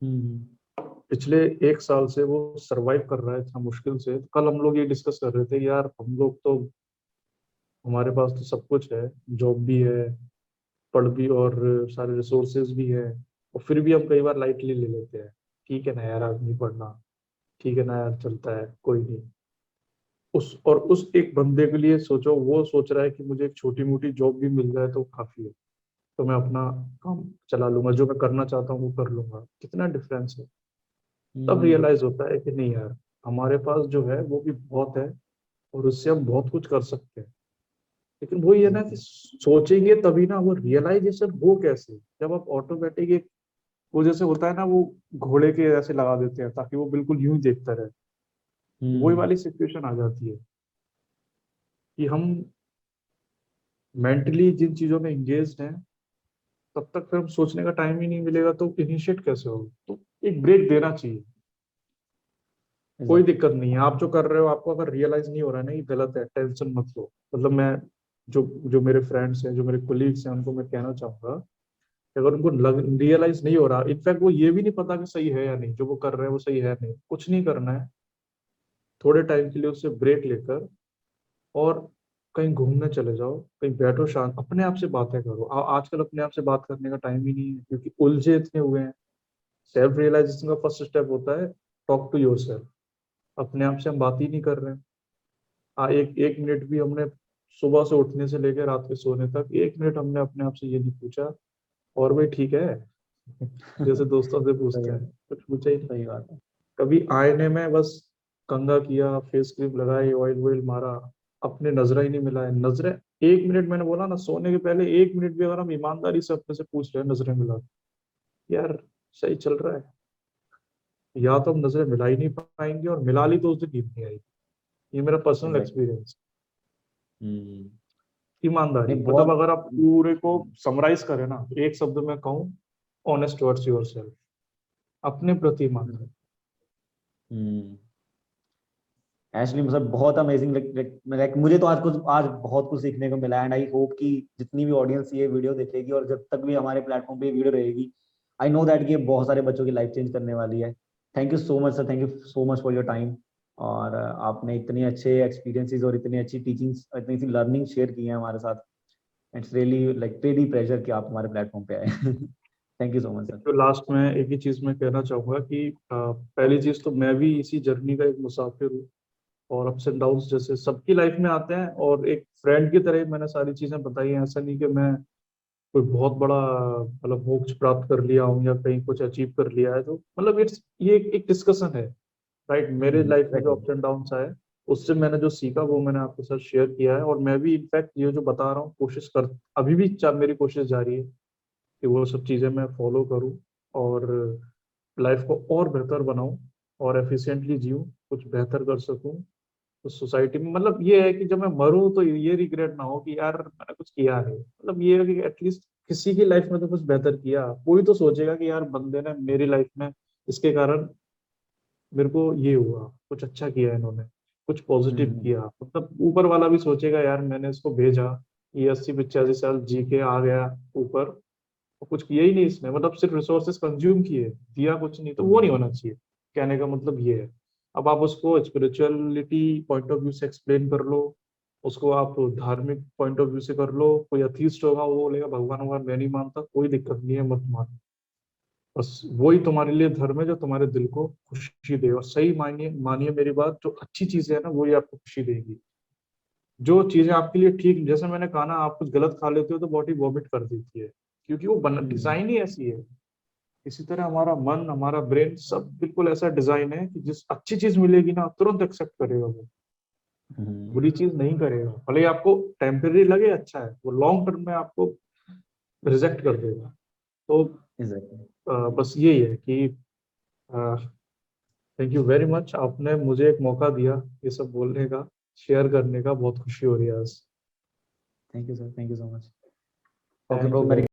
हम्म, पिछले 1 साल से वो सरवाइव कर रहा है इतना मुश्किल से। तो कल हम लोग ये डिस्कस कर रहे थे कि यार हम लोग तो, हमारे पास तो सब कुछ है, जॉब भी है, पढ़ भी, और सारे रिसोर्सेज भी है, और फिर भी हम कई बार लाइटली ले लेते हैं। ठीक है ना यार, आज नहीं पढ़ना, ठीक है ना यार, चलता है, कोई नहीं। उस एक बंदे के लिए सोचो, वो सोच रहा है कि मुझे एक छोटी मोटी जॉब भी मिल जाए तो काफी है, तो मैं अपना काम चला लूंगा, जो मैं करना चाहता हूँ वो कर लूंगा। कितना डिफरेंस है। तब हम्म, रियलाइज होता है कि नहीं यार, हमारे पास जो है वो भी बहुत है, और उससे हम बहुत कुछ कर सकते हैं। लेकिन वो ये ना कि एग्जैक्टली। सोचेंगे तभी ना, वो रियलाइजेशन हो कैसे, जब आप ऑटोमेटिक एक, वो जैसे होता है ना, वो घोड़े के ऐसे लगा देते हैं ताकि वो बिल्कुल यूं ही देखता रहे, वही हम्म, वाली सिचुएशन आ जाती है कि हम मेंटली जिन चीजों में इंगेज हैं, तब तक फिर हम सोचने का टाइम ही नहीं मिलेगा, तो इनिशिएट कैसे होगा। तो एक ब्रेक देना चाहिए। कोई एग्जैक्टली। दिक्कत नहीं है, आप जो कर रहे हो, आपको अगर रियलाइज नहीं हो रहा है ना ये गलत है, टेंशन मत लो। मतलब मैं, जो जो मेरे फ्रेंड्स हैं, जो मेरे कोलीग्स हैं, उनको मैं कहना चाहूंगा कि अगर उनको रियलाइज नहीं हो रहा, इनफैक्ट वो ये भी नहीं पता कि सही है या नहीं, जो वो कर रहे हैं वो सही है नहीं, कुछ नहीं करना है, थोड़े टाइम के लिए उससे ब्रेक लेकर और कहीं घूमने चले जाओ, कहीं बैठो, शांत अपने आप से बातें करो। आजकल अपने आप से बात करने का टाइम ही नहीं है, क्योंकि उलझे इतने हुए हैं। सेल्फ रियलाइजेशन का फर्स्ट स्टेप होता है टॉक टू योर सेल्फ। अपने आप से हम बात ही नहीं कर रहे हैं। एक एक मिनट भी हमने, सुबह से उठने से लेकर रात के सोने तक, एक मिनट हमने अपने आप से ये नहीं पूछा और भाई ठीक है, जैसे दोस्तों से पूछते सही हैं, बात। कुछ पूछा ही नहीं। सही बात है। कभी आईने में बस कंघा किया, फेस क्रीम लगाई, ऑयल वॉयल मारा, अपने नजर ही नहीं मिलाए। नजरें 1 मिनट, मैंने बोला ना, सोने के पहले 1 मिनट भी अगर हम ईमानदारी से अपने से पूछ रहे हैं नजरें मिला के, यार सही चल रहा है, या तो हम नजरें मिला ही नहीं पाएंगे, और मिला ली तो उस दिन नींद नहीं आएगी। ये मेरा पर्सनल एग्जैक्टली। एक्सपीरियंस। हम्म। ईमानदारी, नहीं मतलब बहुत। अगर आप पूरे को समराइज करें ना, एक शब्द में कहूँ, ऑनेस्ट टुवर्ड्स योरसेल्फ, अपने प्रति ईमानदारी। हम्म। एक्चुअली मतलब बहुत अमेजिंग, लाइक मुझे तो आज बहुत कुछ सीखने को मिला, एंड आई होप कि जितनी भी ऑडियंस ये वीडियो देखेगी और जब तक भी हमारे प्लेटफॉर्म पे वीडियो रहेगी, आई नो दैट ये बहुत सारे बच्चों की लाइफ चेंज करने वाली है। Thank you so much sir, thank you so much for your time. और आपने इतने अच्छे एक्सपीरियंसेस और इतनी अच्छी टीचिंग्स, इतनी सी लर्निंग शेयर की है हमारे साथ। इट्स रियली प्लेजर कि आप हमारे प्लेटफॉर्म पे आए। Thank you so much sir. तो लास्ट में एक ही चीज मैं कहना चाहूंगा कि पहली चीज तो मैं भी इसी जर्नी का एक मुसाफिर हूँ, और अप्स एंड डाउन्स जैसे सबकी लाइफ में आते हैं, और एक फ्रेंड की तरह मैंने सारी चीजें बताई हैं। ऐसा नहीं कि मैं कोई बहुत बड़ा मतलब मोक्ष प्राप्त कर लिया हूँ, या कहीं कुछ अचीव कर लिया है। तो मतलब इट्स ये एक डिस्कशन है, राइट। मेरे लाइफ में जो एग्जैक्टली। अप्स एंड डाउन्स आए, उससे मैंने जो सीखा वो मैंने आपके साथ शेयर किया है। और मैं भी इनफैक्ट ये जो बता रहा हूँ, कोशिश कर, अभी भी मेरी कोशिश जारी है कि वो सब चीज़ें मैं फॉलो करूँ, और लाइफ को और बेहतर बनाऊं, और एफिशिएंटली जीऊं, कुछ बेहतर कर सकूं। तो सोसाइटी में मतलब ये है कि जब मैं मरूं तो ये रिग्रेट ना हो कि यार मैंने कुछ किया है। मतलब ये है कि एटलीस्ट किसी की लाइफ में तो कुछ बेहतर किया। कोई तो सोचेगा कि यार बंदे ने मेरी लाइफ में इसके कारण मेरे को ये हुआ, कुछ अच्छा किया इन्होंने, कुछ पॉजिटिव किया। मतलब ऊपर वाला भी सोचेगा यार मैंने इसको भेजा, ये 80-85 साल जी के आ गया ऊपर, तो कुछ किया ही नहीं इसने, मतलब सिर्फ रिसोर्सेज कंज्यूम किए, दिया कुछ नहीं। तो वो नहीं होना चाहिए। कहने का मतलब ये है। अब आप उसको स्पिरिचुअलिटी पॉइंट ऑफ व्यू से एक्सप्लेन कर लो, उसको आप धार्मिक पॉइंट ऑफ व्यू से कर लो। कोई अथीस्ट होगा वो बोलेगा भगवान भगवान मैं नहीं मानता, कोई दिक्कत नहीं है, मत मानो। बस वही तुम्हारे लिए धर्म है जो तुम्हारे दिल को खुशी दे। और सही मानिए मानिए मेरी बात, जो अच्छी चीजें है ना वही आपको खुशी देगी। जो चीजें आपके लिए ठीक, जैसे मैंने कहा ना, आप कुछ गलत खा लेते हो तो बॉडी वॉमिट कर देती है, क्योंकि वो डिजाइन ही ऐसी है। इसी तरह हमारा मन, हमारा ब्रेन सब बिल्कुल ऐसा डिजाइन है कि जिस अच्छी चीज मिलेगी ना तुरंत एक्सेप्ट करेगा वो, बुरी चीज नहीं करेगा। भले ही आपको टेम्परेरी लगे अच्छा है, वो लॉन्ग टर्म में आपको रिजेक्ट कर देगा। तो एग्जैक्टली। बस यही है कि थैंक यू वेरी मच, आपने मुझे एक मौका दिया ये सब बोलने का, शेयर करने का। बहुत खुशी हो रही है आज। Thank you sir, thank you so much. Okay thank bro, you मेरी वेरी